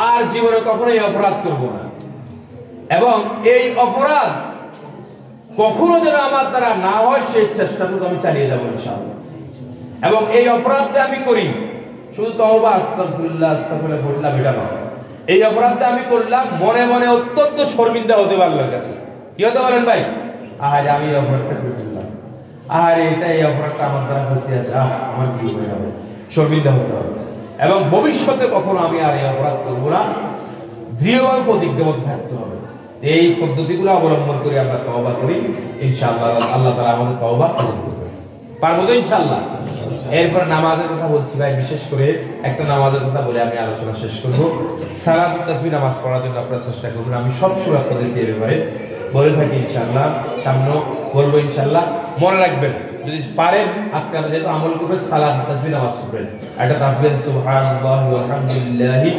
আর জীবনে কখনো এই অপরাধ করব না, এবং এই অপরাধ কখনো যেন আমার দ্বারা না হয় সেই চেষ্টাটুকু আমি চালিয়ে যাবো ইনশাআল্লাহ। এবং এই অপরাধটা আমি করি শুধু তওবা আস্তাগফিরুল্লাহ আস্তাগফিরুল্লাহ বললাম এটা নয়, এই অপরাধটা আমি করলাম মনে মনে অত্যন্ত শর্মিন্দা হতে আল্লাহর কাছে। কি হতে বলেন ভাই? আরে আমি এই অপরাধটা করলাম, আরে এটা এই অপরাধটা আমার দ্বারা হতে আছে, আমার কি হয়ে যাবে, শর্মিন্দা হতে হবে। এবং ভবিষ্যতে কখনো আমি আর এই অপরাধ করবো না, দৃঢ়ভাবে প্রতিজ্ঞাবদ্ধ থাকতে হবে। এই পদ্ধতিগুলো অবলম্বন করে আমরা তওবা করি, ইনশাআল্লাহ আল্লাহ তাআলা আমাদের তওবা কবুল করবে। পারবো তো ইনশাআল্লাহ? এরপর নামাজের কথা বলছি ভাই, বিশেষ করে একটা নামাজের কথা বলে আমি আলোচনা শেষ করব। সালাত তাসবিহ নামাজ পড়ার জন্য আপনারা চেষ্টা করবেন। আমি সব সূরা আপনাদেরকে এভাবে বলে থাকি ইনশাআল্লাহ, সামনে বলবো ইনশাআল্লাহ। মনে রাখবেন, যদি পারেন আজকে আমরা যেহেতু আমল করবেন, সালাত তাসবিহ নামাজ পড়বেন। একটা তাসবিহ সুবহানাল্লাহি ওয়া আলহামদুলিল্লাহি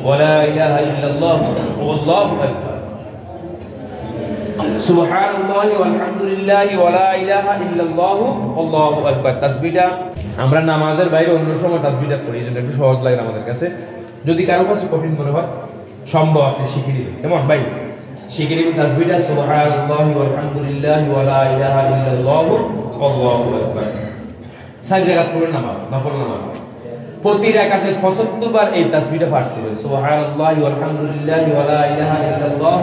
ওয়া লা ইলাহা ইল্লাল্লাহ ওয়াল্লাহু আকবার, সুবহানাল্লাহি ওয়া আলহামদুলিল্লাহি ওয়া লা ইলাহা ইল্লাল্লাহ আল্লাহু আকবার। তাসবিহটা আমরা নামাজের বাইরে অন্য সময় তাসবিহটা পড়ি, যেটা একটু সহজ লাগে আমাদের কাছে। যদি কারো কাছে কঠিন মনে হয়, সম্ভব আপনি শিখে নেবেন। কেমন ভাই? শিখে নেবেন তাসবিহটা সুবহানাল্লাহি ওয়া আলহামদুলিল্লাহি ওয়া লা ইলাহা ইল্লাল্লাহ আল্লাহু আকবার। 4 রাকাত পড়েন নামাজ, নফল নামাজ। প্রতি রাকাতে 75 বার এই তাসবিহটা পাঠ করবেন, সুবহানাল্লাহি ওয়া আলহামদুলিল্লাহি ওয়া লা ইলাহা ইল্লাল্লাহ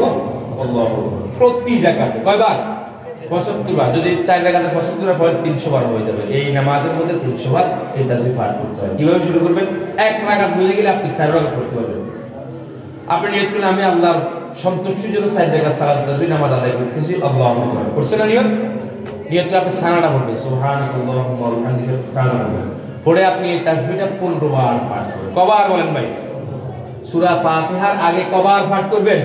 আল্লাহু আকবার। প্রতি রাকাতে কয়বার? 75 বার। যদি 4 রাকাতে 75 বার পড়েন 300 বার হয়ে যাবে। এই নামাজের মধ্যে 300 বার এই তাসবিহ পাঠ করতে হবে। কিভাবে শুরু করবেন? এক রাকাত বুঝে গেলে আপনি 4 রাকাত পড়তে পারবেন। আপনি নিয়ত করলেন আমি আল্লাহর সন্তুষ্টির জন্য 4 রাকাত সালাত তাসবিহ নামাজ আদায় করতেছি, আল্লাহু আকবার। করছেন না নিয়ত? নিয়ত করে আপনি সানাটা পড়বেন, সুবহানাল্লাহি ওয়া বিহামদিহি, সানা পড়বেন। পড়ে আপনি এই তাসবিহটা 15 বার পাঠ করবেন। কবার বলেন ভাই? সূরা ফাতিহার আগে কবার পাঠ করবেন?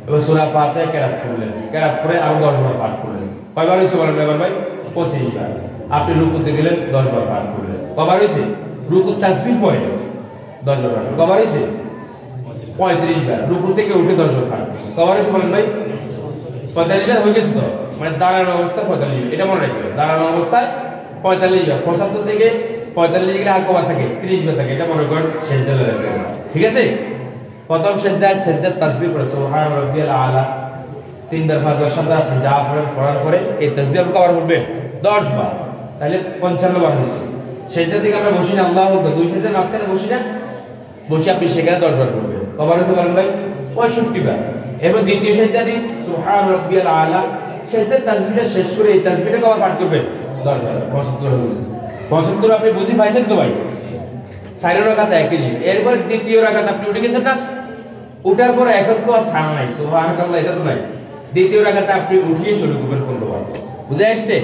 এবার সূরা ফাতিহা কেরাত করলেন, কেরাত করে আরো 10 বার পাঠ করলেন। কয়বার হইছে বলেন ভাই? 25 বার। আপনি রুকুতে গেলেন 10 বার পাঠ করলেন। কবার হইছে? রুকুর তাসবিহ পড়ে 10 বার পাঠ। কবার হইছে? 35 বার। রুকু থেকে উঠে 10 বার পাঠ করছেন। কবার হইছে বলেন ভাই? 45 বার হয়ে গেছে তো, মানে দাঁড়ানো অবস্থায় 45 বার। এটা মনে রাখবেন, দাঁড়ানো অবস্থায় 45 বার। 75 থেকে 45 গেলে আর কবার থাকে? 30 বার থাকে। এটা মনে করেন সেজদা রাখবেন, ঠিক আছে? প্রথম সেজদায় সেজদার তাসবিহ পড়ে সুবহান রাব্বিয়াল আলা 3 বার, 5 বার, 7 বার। আপনি যা পড়েন পড়ার পরে এই তাসবিহ আপনি কবার পড়বেন? 10 বার। তাহলে 55 বার হইছে। সেজদা থেকে আমরা বসি না, আল্লাহু আকবার, দুই সেজদার মাঝখানে বসি না, বসে আপনি সেখানে 10 বার পড়বেন। কবার হইছে বলেন ভাই? 65 বার। এরপর দ্বিতীয় সেজদা দিন সুবহান রাব্বিয়াল আলা, সেজদার তাসবিহটা শেষ করে এই তাসবিহটা কবার পাঠ করবেন? 10 বার। 75 আপনি বুঝি পাইছেন তো ভাই? 4 রাকাত একই জিনিস। এরপর দ্বিতীয় রাকাত আপনি উঠে গেছেন না, উঠার পরে এখন তো আর সানা নাই, সুবহানাল্লাহ এটা তো নাই। দ্বিতীয় রাকাতে আপনি উঠিয়ে শুরু করবেন 15 বার। বুঝে আসছে?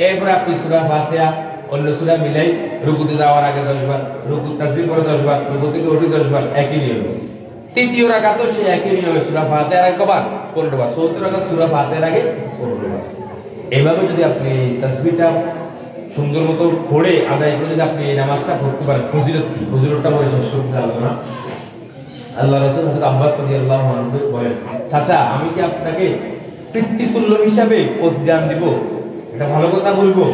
এরপর আপনি সূরা ফাতিহা অন্য সূরা মিলাই রুকুতে যাওয়ার আগে 10 বার, রুকু তাসবিহ করে 10 বার, রুকু থেকে উঠে 10 বার, একই নিয়ম। তৃতীয় রাকাতও সেই একই নিয়মে সূরা ফাতিহার আগে কবার? 15 বার। চতুর্থ রাকাত সূরা ফাতিহার আগে 15 বার। এইভাবে যদি আপনি তাসবিহটা সুন্দর মতো পড়ে আদায় করে যদি আপনি এই নামাজটা পড়তে পারেন, ফজিলত কি? ফজিলতটা বলে শেষ করতে আলোচনা। আল্লাহ রাসূল হযরত আব্বাস রাদিয়াল্লাহু আনহু বলেন, চাচা আমি কি আপনাকে পিতৃতুল্য হিসাবে প্রতিদান দিব? এটা ভালো কথা বলবো,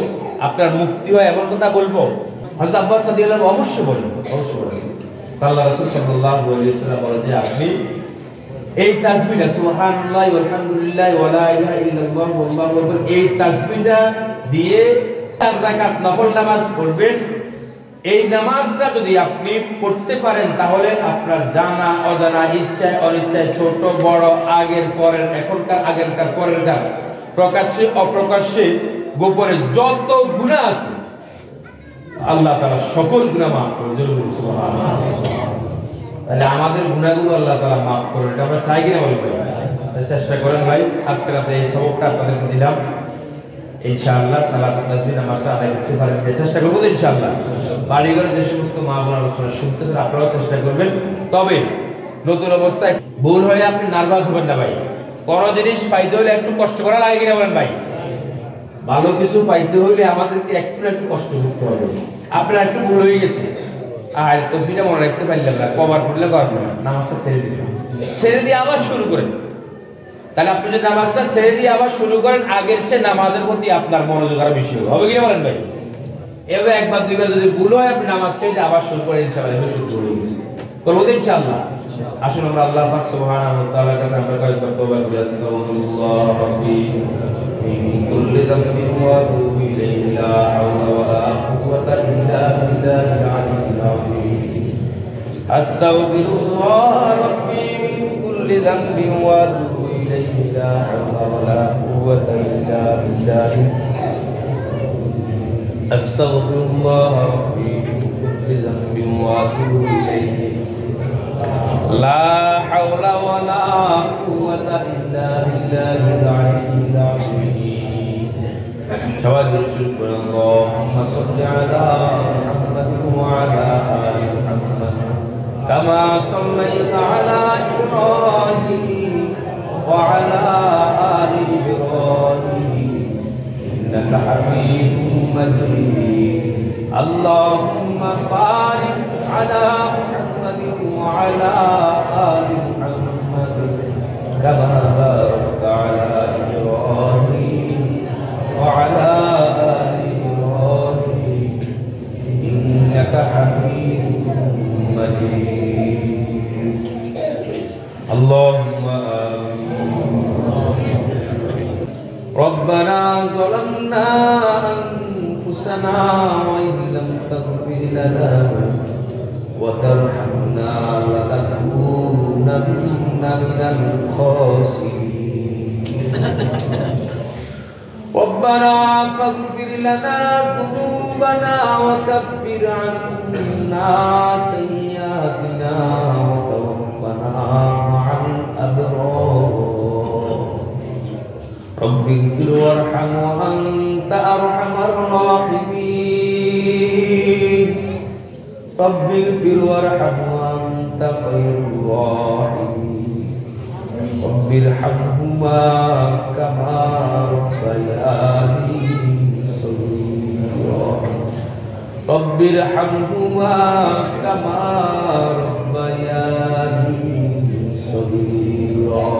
আপনার মুক্তি হয় এমন কথা বলবো? হযরত আব্বাস রাদিয়াল্লাহু অবশ্যই বলেন, অবশ্যই বলেন। আল্লাহ রাসূল সাল্লাল্লাহু আলাইহি ওয়াসাল্লাম বলেন যে আপনি এই তাসবিহটা সুবহানাল্লাহ আলহামদুলিল্লাহ ওয়া লা ইলাহা ইল্লাল্লাহ আল্লাহু আকবার, এই তাসবিহটা দিয়ে 4 রাকাত নফল নামাজ পড়বেন। এই নামাজটা যদি আপনি পড়তে পারেন তাহলে আপনার জানা অজানা, ইচ্ছায় অনিচ্ছায়, ছোট বড়, আগের পরের, এখনকার আগেরকার পরেরকার, প্রকাশ্যে অপ্রকাশ্যে, গোপনে যত গুনাহ আছে আল্লাহ তাআলা সকল গুনাহ maaf করে দেবেন। সুবহানাল্লাহ। তাহলে আমাদের গুনাহগুলো আল্লাহ তাআলা maaf করে, এটা আমরা চাই কিনা বলবেন? চেষ্টা করেন ভাই। আজকে রাতে এই সবকটা আপনাদেরকে দিলাম, ইনশাআল্লাহ সালাত তাসবিহ নামাজটা আদায় করতে পারেন, চেষ্টা করব ইনশাআল্লাহ। বাড়ি ঘরে যে সমস্ত মা বোন আলোচনা শুনতেছেন আপনারাও চেষ্টা করবেন। তবে নতুন অবস্থায় ভুল হয়ে আপনি নার্ভাস হবেন না ভাই। কোন জিনিস পাইতে হলে একটু কষ্ট করা লাগে কিনা বলেন ভাই? ভালো কিছু পাইতে হলে আমাদেরকে একটু একটু কষ্ট করতে হবে। আপনার একটু ভুল হয়ে গেছে, আর তাসবিহটা মনে রাখতে পারলেন না, কভার করলে করবেন না, নামাজটা ছেড়ে দিবেন, ছেড়ে দিয়ে আবার শুরু করেন। তাহলে আপনি যদি নামাজটা ছেড়ে দিয়ে আবার শুরু করেন, আগের চেয়ে নামাজের প্রতি আপনার মনোযোগ আরো বেশি হবে কি বলেন ভাই? এবার একবার দুইবার যদি ভুল হয় আপনি নামাজ ছেড়ে আবার শুরু করেন, ইনশাআল্লাহ শুরু করে গেছি করব ইনশাআল্লাহ। আসুন আমরা আল্লাহ পাক সুবহানাহু ওয়া তাআলার কাছে আমরা কয়েকবার তওবা করি। আস্তাগফিরুল্লাহ রাব্বি মিন কুল্লি যামবিন ওয়া আতুবু ইলাইহি, লা হাওলা ওয়া লা কুওয়াতা ইল্লা বিল্লাহিল আলিয়্যিল আযীম। আস্তাগফিরুল্লাহ রাব্বি মিন কুল্লি যামবিন ওয়া আতুবু لا حول ولا قوة إلا بالله أستغفر الله ربي من كل ذنب وأتوب إليه لا حول ولا قوة إلا بالله العلي العظيم. شواهد الشكر اللهم صل على محمد وعلى آل محمد كما صليت على إبراهيم وعلى آل إبراهيم إنك حميد مجيد. اللهم بارك على محمد وعلى آل محمد كما باركت على إبراهيم وعلى آل إبراهيم إنك حميد مجيد. اللهم ربنا ظلمنا أنفسنا وإن لم تغفر لنا وترحمنا لنكونن من الخاسرين. ربنا فاغفر لنا ذنوبنا وكفر عنا سيئاتنا وتوفنا مع الأبرار. رب اغفر وارحم وأنت أرحم الراحمين. رب اغفر وارحم وأنت خير الراحمين. رب ارحمهما كما ربياني صغيرا. رب ارحمهما كما ربياني صغيرا.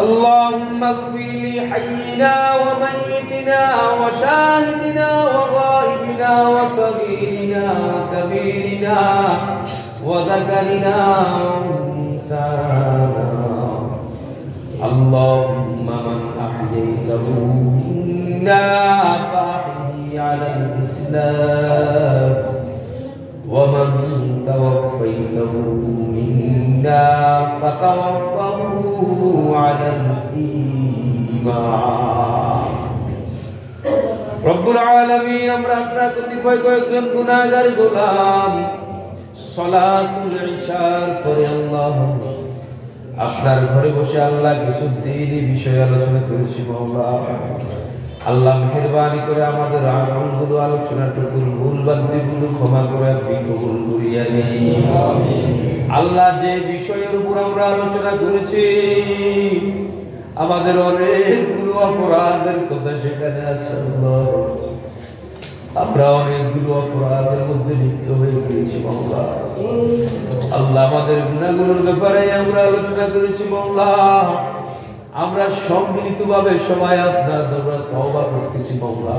اللهم اغفر لحينا وميتنا وشاهدنا وغائبنا وصغيرنا وكبيرنا وذكرنا وانثانا. اللهم من احييته منا فاحيه على الاسلام ومن توفيته منا فتوفه على الإيمان. রব্বুল আলামিন, আমরা আপনার কতিপয় কয়েকজন গুনাহগার গোলাম সালাতুল ইশার পরে আল্লাহ আপনার ঘরে বসে আল্লাহ কিছু দিনই বিষয় আলোচনা করেছি। মাওলা আল্লাহ মেহেরবানি করে আমাদের আমলগুলো, আলোচনাটুকুর ভুল বান্তিগুলো ক্ষমা করে আপনি কবুল করিয়া নিন। আল্লাহ যে বিষয়ের উপর আমরা আলোচনা করেছি আমাদের অনেকগুলো অপরাধের কথা সেখানে আছে। আমরা অনেকগুলো অপরাধের মধ্যে লিপ্ত হয়ে গিয়েছি মাওলা। আল্লাহ আমাদের গুনাহগুলোর ব্যাপারে আমরা আলোচনা করেছি মাওলা। আমরা সম্মিলিতভাবে সবাই আপনার দরবারে তওবা করতেছি মাওলা।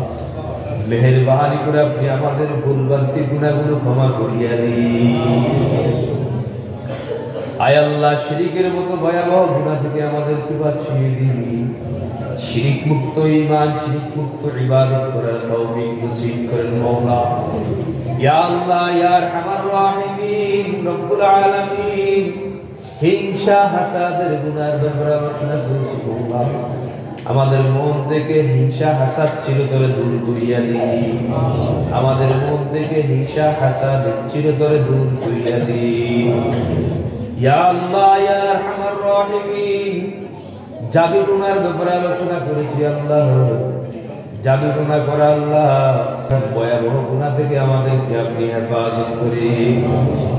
মেহেরবানি করে আপনি আমাদের ভুলভ্রান্তি গুনাহগুলো ক্ষমা করিয়া দিন। আয় আল্লাহ শিরিকের মতো ভয়াবহ গুনাহ থেকে আমাদেরকে বাঁচিয়ে দিন। শিরিক মুক্ত ঈমান, শিরিক মুক্ত ইবাদত করার তৌফিক নসিব করেন মাওলা। ইয়া আল্লাহ ইয়া আরহামার রাহিমিন রব্বুল আলামিন, হিংসা হাসাদের গুনার ব্যাপারে আমরা বলছি মাওলা, আমাদের মন থেকে হিংসা হাসাদ চিরতরে দূর করিয়া দিন। আমাদের মন থেকে হিংসা হাসাদ চিরতরে দূর করিয়া দিন। ইয়া আল্লাহ ইয়া আরহামার রাহিমিন, জাদু টুনার ব্যাপারে আলোচনা করেছি আল্লাহ। জাদু টুনা করা আল্লাহ ভয়াবহ গুনাহ থেকে আমাদেরকে আপনি হেফাজত করে,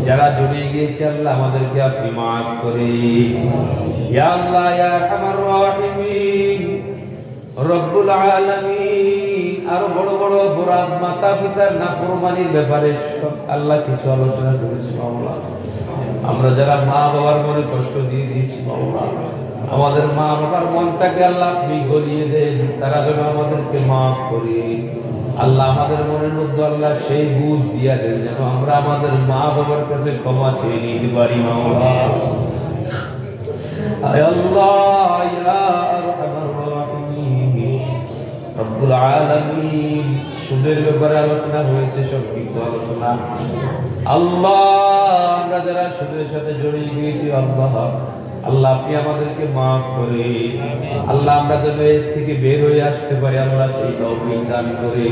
যারা জড়িয়ে গিয়েছে আল্লাহ আমাদেরকে আপনি মাফ করে। ইয়া আল্লাহ ইয়া আরহামার রাহিমিন রব্বুল আলামিন, আরো বড় বড় অপরাধ মাতা পিতার নাফরমানির ব্যাপারে সব আল্লাহ কিছু আলোচনা করেছি মাওলা। আমরা যারা মা বাবার মনে কষ্ট দিয়ে দিয়েছি মাওলা, আমাদের মা বাবার মনটাকে আল্লাহ আপনি গলিয়ে দেন, তারা যেন আমাদেরকে মাফ করে। আল্লাহ আমাদের মনের মধ্যে আল্লাহ সেই বুঝ দিয়া দেন যেন আমরা আমাদের মা বাবার কাছে ক্ষমা চেয়ে নিতে পারি মাওলা। আয় আল্লাহ ইয়া আরহামার রাহিমিন রব্বুল আলামিন, সুদের ব্যাপারে আলোচনা হয়েছে, সংক্ষিপ্ত আলোচনা আল্লাহ। আমরা যারা সুদের সাথে জড়িয়ে গিয়েছি আল্লাহ, আল্লাহ আপনি আমাদেরকে মাফ করে আল্লাহ, আমরা যেন এর থেকে বের হয়ে আসতে পারি আল্লাহ সেই তৌফিক দান করে।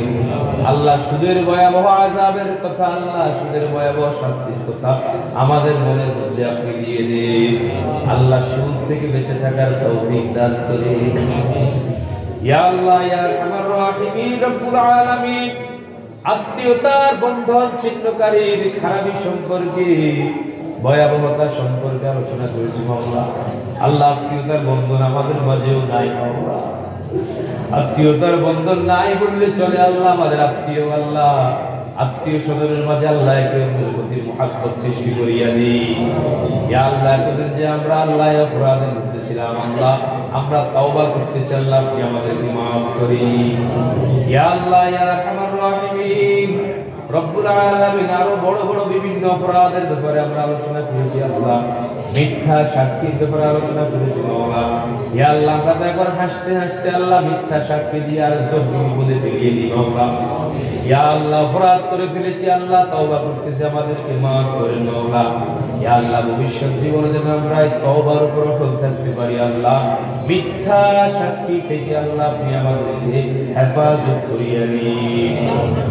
আল্লাহ সুদের ভয়াবহ আযাবের কথা, আল্লাহ সুদের ভয়াবহ শাস্তির কথা আমাদের মনের মধ্যে আপনি দিয়ে দেন। আল্লাহ সুদ থেকে বেঁচে থাকার তৌফিক দান করে। ইয়া আল্লাহ ইয়া আরহামার রাহিমিন রব্বুল আলামিন, আত্মীয়তার বন্ধন ছিন্নকারীর খারাপি সম্পর্কে, ভয়াবহতা সম্পর্কে আলোচনা করেছি মাওলা। আল্লাহ আত্মীয়তার বন্ধন আমাদের মাঝেও নাই মাওলা। আত্মীয়তার বন্ধন নাই বললে চলে আল্লাহ, আমাদের আত্মীয় আল্লাহ, আত্মীয় স্বজনের মাঝে আল্লাহ একে অন্যের প্রতি মুহাব্বত সৃষ্টি করিয়া দিই। ইয়া আল্লাহ এতদিন যে আমরা আল্লাহ অপরাধের মধ্যে ছিলাম আল্লাহ, আমরা তাওবা করতেছি আল্লাহ আপনি আমাদেরকে মাফ করেন। ইয়া আল্লাহ ইয়া আরহামার রাহিমিন রব্বুল আলামিন, আরো বড় বড় বিভিন্ন অপরাধের ব্যাপারে আমরা আলোচনা করেছি আল্লাহ। মিথ্যা সাক্ষীর ব্যাপারে আলোচনা করেছি মাওলা। ইয়া আল্লাহ আমরা একবার হাসতে হাসতে আল্লাহ মিথ্যা সাক্ষী দিয়ে আর জব্বর বলে ফেলিয়ে দিই মাওলা। ইয়া আল্লাহ অপরাধ করে ফেলেছি আল্লাহ, তওবা করতেছি আমাদেরকে মাফ করেন মাওলা। ইয়া আল্লাহ ভবিষ্যৎ জীবনে যেন আমরা এই তওবার উপর অটল থাকতে পারি আল্লাহ। মিথ্যা সাক্ষী থেকে আল্লাহ আপনি আমাদেরকে হেফাজত করিয়া নিন।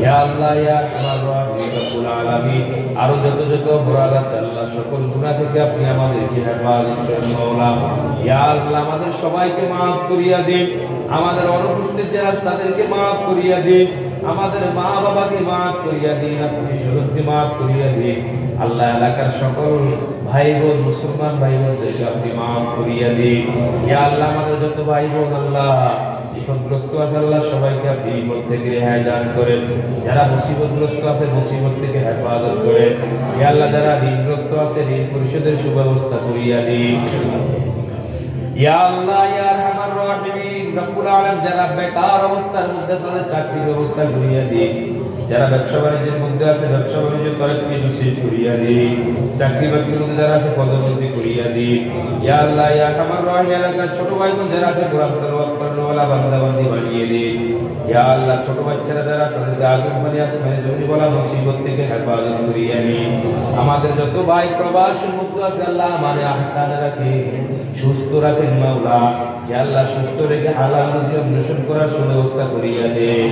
ইয়া আল্লাহ ইয়া আরহামার রাহিমিন রব্বুল আলামিন, আরো যত যত অপরাধ আছে আল্লাহ সকল গুনাহ থেকে আপনি আমাদেরকে হেফাজত করেন মাওলা। ইয়া আল্লাহ আমাদের সবাইকে মাফ করিয়া দিন, আমাদের অনুপস্থিত যারা তাদেরকে মাফ করিয়া দিন, আমাদের মা বাবাকে মাফ করিয়া দিন, আপনি সকলকে মাফ করিয়া দিন আল্লাহ। এলাকার সকল ভাই বোন মুসলমান ভাই বোনদেরকে আপনি মাফ করিয়া দিন। ইয়া আল্লাহ আমাদের যত ভাই বোন আল্লাহ বিপদগ্রস্ত আছে আল্লাহ সবাইকে আপনি বিপদ থেকে রেহাই দান করেন। যারা মুসিবতগ্রস্ত আছে মুসিবত থেকে হেফাজত করেন। ইয়া আল্লাহ যারা ঋণগ্রস্ত আছে ঋণ পরিশোধের সুব্যবস্থা করিয়া দিন। ইয়া আল্লাহ ইয়া আরহামার রাহিমিন রব্বুল আলামিন, যারা বেকার অবস্থার মধ্যে আছে চাকরির ব্যবস্থা করিয়া দিন। যারা ব্যবসা বাণিজ্যের মধ্যে আছে ব্যবসা বাণিজ্য তরক্কি নসিব করিয়া দিন। চাকরি বাকরির মধ্যে যারা আছে পদোন্নতি করিয়া দিন। ইয়া আল্লাহ ইয়া আরহামার রাহিমিন, এলাকার ছোট ভাই বোন যারা আছে কোরআন তেলাওয়াত করানোওয়ালা বান্দা বান্দি বানিয়ে দিন। ইয়া আল্লাহ ছোট বাচ্চারা যারা তাদেরকে আগুন পানি আসমানে জমি বলা মুসিবত থেকে হেফাজত করিয়া নিন। আমাদের যত ভাই প্রবাসী মুক্ত আছে আল্লাহ আমাদের আহসান রাখেন, সুস্থ রাখেন মাওলা। ইয়া আল্লাহ সুস্থ রেখে হালাল রুজি অন্বেষণ করার সুব্যবস্থা করিয়া দেন।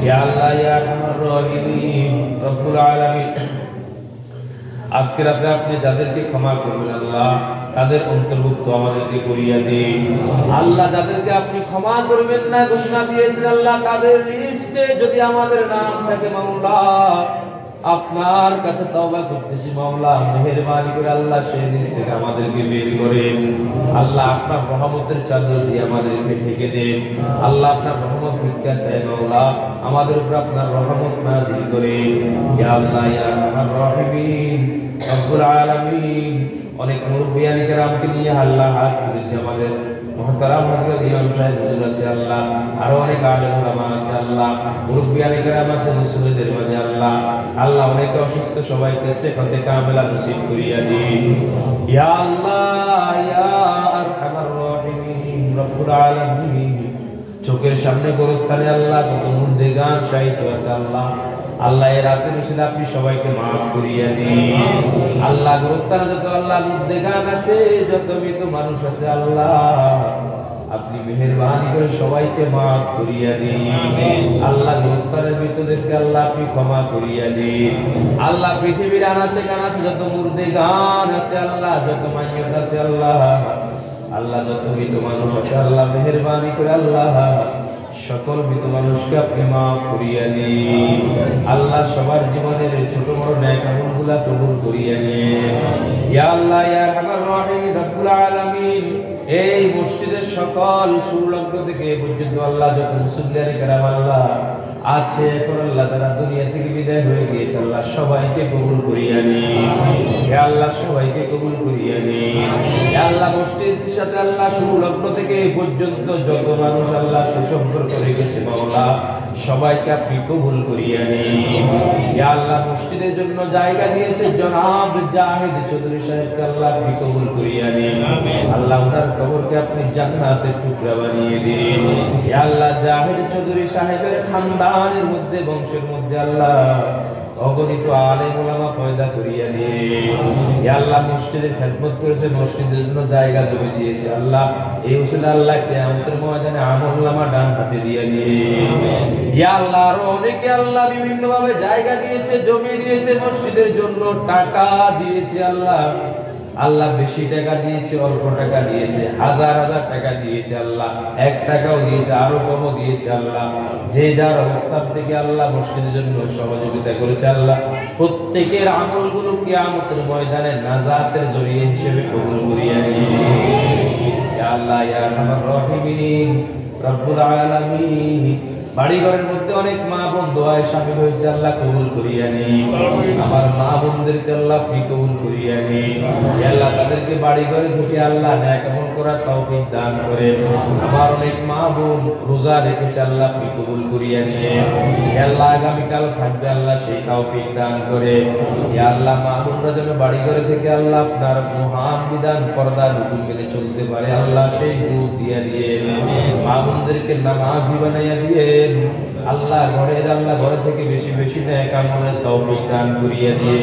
ইয়া আল্লাহ ইয়া আরহামার রাহিমিন রব্বুল আলামিন, আজকে রাতে আপনি যাদেরকে ক্ষমা করবেন আল্লাহ তাদের অন্তর্ভুক্ত আমাদেরকে করিয়া দিন। আল্লাহ যাদেরকে আপনি ক্ষমা করবেন না ঘোষণা দিয়েছেন আল্লাহ, তাদের লিস্টে যদি আমাদের নাম থাকে মাওলা, আপনার কাছে তওবা করতেছি মাওলা, মেহেরবানি করে আল্লাহ সেই লিস্ট থেকে আমাদেরকে বের করেন। আল্লাহ আপনার রহমতের চাদর দিয়ে আমাদেরকে ঢেকে দেন। আল্লাহ আপনার রহমত ভিক্ষা চাই মাওলা, আমাদের উপর আপনার রহমত নাযিল করেন। ইয়া আল্লাহ ইয়া আরহামার রাহিমিন রব্বুল আলামিন, অনেক মুরব্বিয়ানি কেরামকে নিয়ে আল্লাহ হাত তুলেছি, আমাদের মুহতারাম হযরত ইমাম সাহেব হুজুর আছে আল্লাহ, আরো অনেক আলেম ওলামা আছে আল্লাহ, মুরব্বিয়ানে কেরাম আছে মুসলিমদের মাঝে আল্লাহ, আল্লাহ অনেকে অসুস্থ সবাইকে সিফাতে কামেলা নসিব করিয়া দিন। ইয়া আল্লাহ ইয়া আরহামার রাহিমিন রব্বুল আলামিন, চোখের সামনে গোরস্থানে আল্লাহ যত মুর্দেগান শাহিদ আছে আল্লাহ, আল্লাহ এর রাতের উসিলা আপনি সবাইকে মাফ করিয়া দিন। আল্লাহ গোরস্থানে যত আল্লাহ মুর্দেগান আছে, যত মৃত মানুষ আছে আল্লাহ, আপনি মেহেরবানি করে সবাইকে মাফ করিয়া দিন। আল্লাহ গোরস্থানের মৃতদেরকে আল্লাহ আপনি ক্ষমা করিয়া দিন। আল্লাহ পৃথিবীর আনাচে কানাচে যত মুর্দেগান আছে আল্লাহ, যত মাইয়ত আছে আল্লাহ, আল্লাহ যত মৃত মানুষ আছে আল্লাহ মেহেরবানি করে আল্লাহ সকল মৃত মানুষকে আপনি মাফ করিয়া দিন। আল্লাহ সবার জীবনের ছোট বড় ন্যায় আমলগুলা কবুল করিয়া নিন। ইয়া আল্লাহ ইয়া আরহামার রাহিমিন রব্বুল আলামিন, এই মসজিদের সকল সুরলগ্ন থেকে পর্যন্ত আল্লাহ যত মুসল্লিয়ান কেরাম আল্লাহ আছে এখন আল্লাহ যারা দুনিয়া থেকে বিদায় হয়ে গিয়েছে আল্লাহ সবাইকে কবুল করিয়া নিন। হে আল্লাহ সবাইকে কবুল করিয়া নিন। হে আল্লাহ মসজিদের সাথে আল্লাহ সুলগ্ন থেকে পর্যন্ত যত মানুষ আল্লাহ সুসম্পর্ক রেখেছে মাওলা সবাইকে আপনি কবুল করিয়া নিন। হে আল্লাহ মসজিদের জন্য জায়গা দিয়েছে জনাব জাহিদ চৌধুরী সাহেবকে আল্লাহ আপনি কবুল করিয়া নিন। আল্লাহ ওনার কবরকে আপনি জান্নাতের টুকরা বানিয়ে দিন। হে আল্লাহ জাহিদ চৌধুরী সাহেবের খানদানের মধ্যে বংশের মধ্যে আল্লাহ অগণিত আলেম ওলামা পয়দা করিয়া দিন। হে আল্লাহ মসজিদের খেদমত করেছে, মসজিদের জন্য জায়গা জমি দিয়েছে আল্লাহ, এই উসিলা আল্লাহ কিয়ামতের ময়দানে আমল নামা ডান হাতে দিয়ে দিন। হে আল্লাহ আরো অনেকে আল্লাহ বিভিন্ন ভাবে জায়গা দিয়েছে, জমি দিয়েছে, মসজিদের জন্য টাকা দিয়েছে আল্লাহ, আল্লাহ বেশি টাকা দিয়েছে, অল্প টাকা দিয়েছে, হাজার হাজার টাকা দিয়েছে আল্লাহ, 1 টাকাও দিয়েছে, আরো কমও দিয়েছে আল্লাহ, যে যার অবস্থান থেকে আল্লাহ মসজিদের জন্য সহযোগিতা করেছে আল্লাহ প্রত্যেকের আমলগুলো কিয়ামতের ময়দানে নাজাতের জরিয়া হিসেবে কবুল করিয়া নিন। ইয়া আল্লাহ ইয়া আরহামার রাহিমিন রব্বুল আলামিন, বাড়ি ঘরের মধ্যে অনেক মা বোন দোয়ায় শামিল হয়েছে আল্লাহ কবুল করিয়া নিন। আমার মা বোনদেরকে আল্লাহ আপনি কবুল করিয়া নিন। আল্লাহ তাদেরকে বাড়ি ঘরে ঢুকে আল্লাহ ন্যায় আমল করার তৌফিক দান করেন। আমার অনেক মা বোন রোজা রেখেছে আল্লাহ আপনি কবুল করিয়া নিন। আল্লাহ আগামীকাল থাকবে আল্লাহ সেই তৌফিক দান করে। আল্লাহ মা বোনরা যেন বাড়ি ঘরে থেকে আল্লাহ আপনার মহান বিধান পর্দা হুকুম মেনে চলতে পারে আল্লাহ সেই বুঝ দিয়া দিয়ে মা বোনদেরকে নামাজি বানাইয়া দিয়ে আল্লাহ ঘরের আল্লাহ ঘরে থেকে বেশি বেশি নেক আমলের তৌফিক দান করিয়া দিয়ে।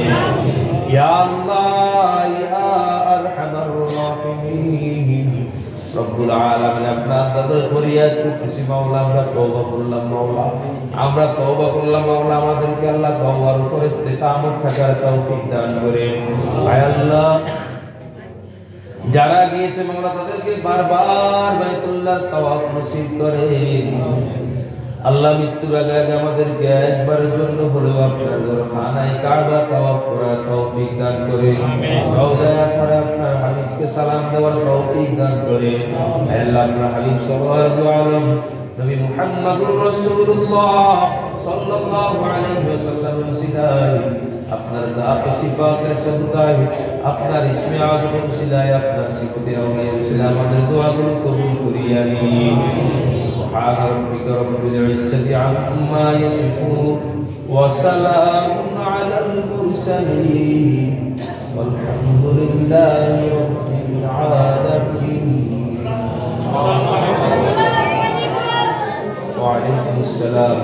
ইয়া আল্লাহ ইয়া আরহামার রাহিমিন রব্বুল আলামিন, আপনার দরবারে ফরিয়াদ করতেছি মাওলা, আমরা তওবা করলাম মাওলা, আমরা তওবা করলাম মাওলা, আমাদেরকে আল্লাহ তওবার উপরে ইস্তিকামত থাকার তৌফিক দান করেন। আয় আল্লাহ যারা গিয়েছে মাওলা তাদেরকে বারবার বাইতুল্লাহ তাওয়াফ নসিব করেন। আল্লাহ মৃত্যুর আগে আগে আমাদেরকে একবারের জন্য হলেও আপনার খানায় কাবা তাওয়াফ করার তৌফিক দান করেন। রওজায়ে আখরা আপনার হাবিবকে সালাম দেওয়ার তৌফিক দান করেন। আল্লাহ আপনার হাবিব সাল্লাল্লাহু আলাইহি নবী মুহাম্মদুর রাসূলুল্লাহ সাল্লাল্লাহু আলাইহি ওয়াসাল্লামের উসিলায় আপনার জাত সিফাতের সদকায় আপনার ইসমে আযমের উসিলায় আপনার সিফাতের আউলিয়ার উসিলায় আমাদের দোয়াগুলো কবুল করিয়া নিন। سبحان ربك رب العزة عما يصفون وسلام على المرسلين والحمد لله رب العالمين. وعليكم السلام.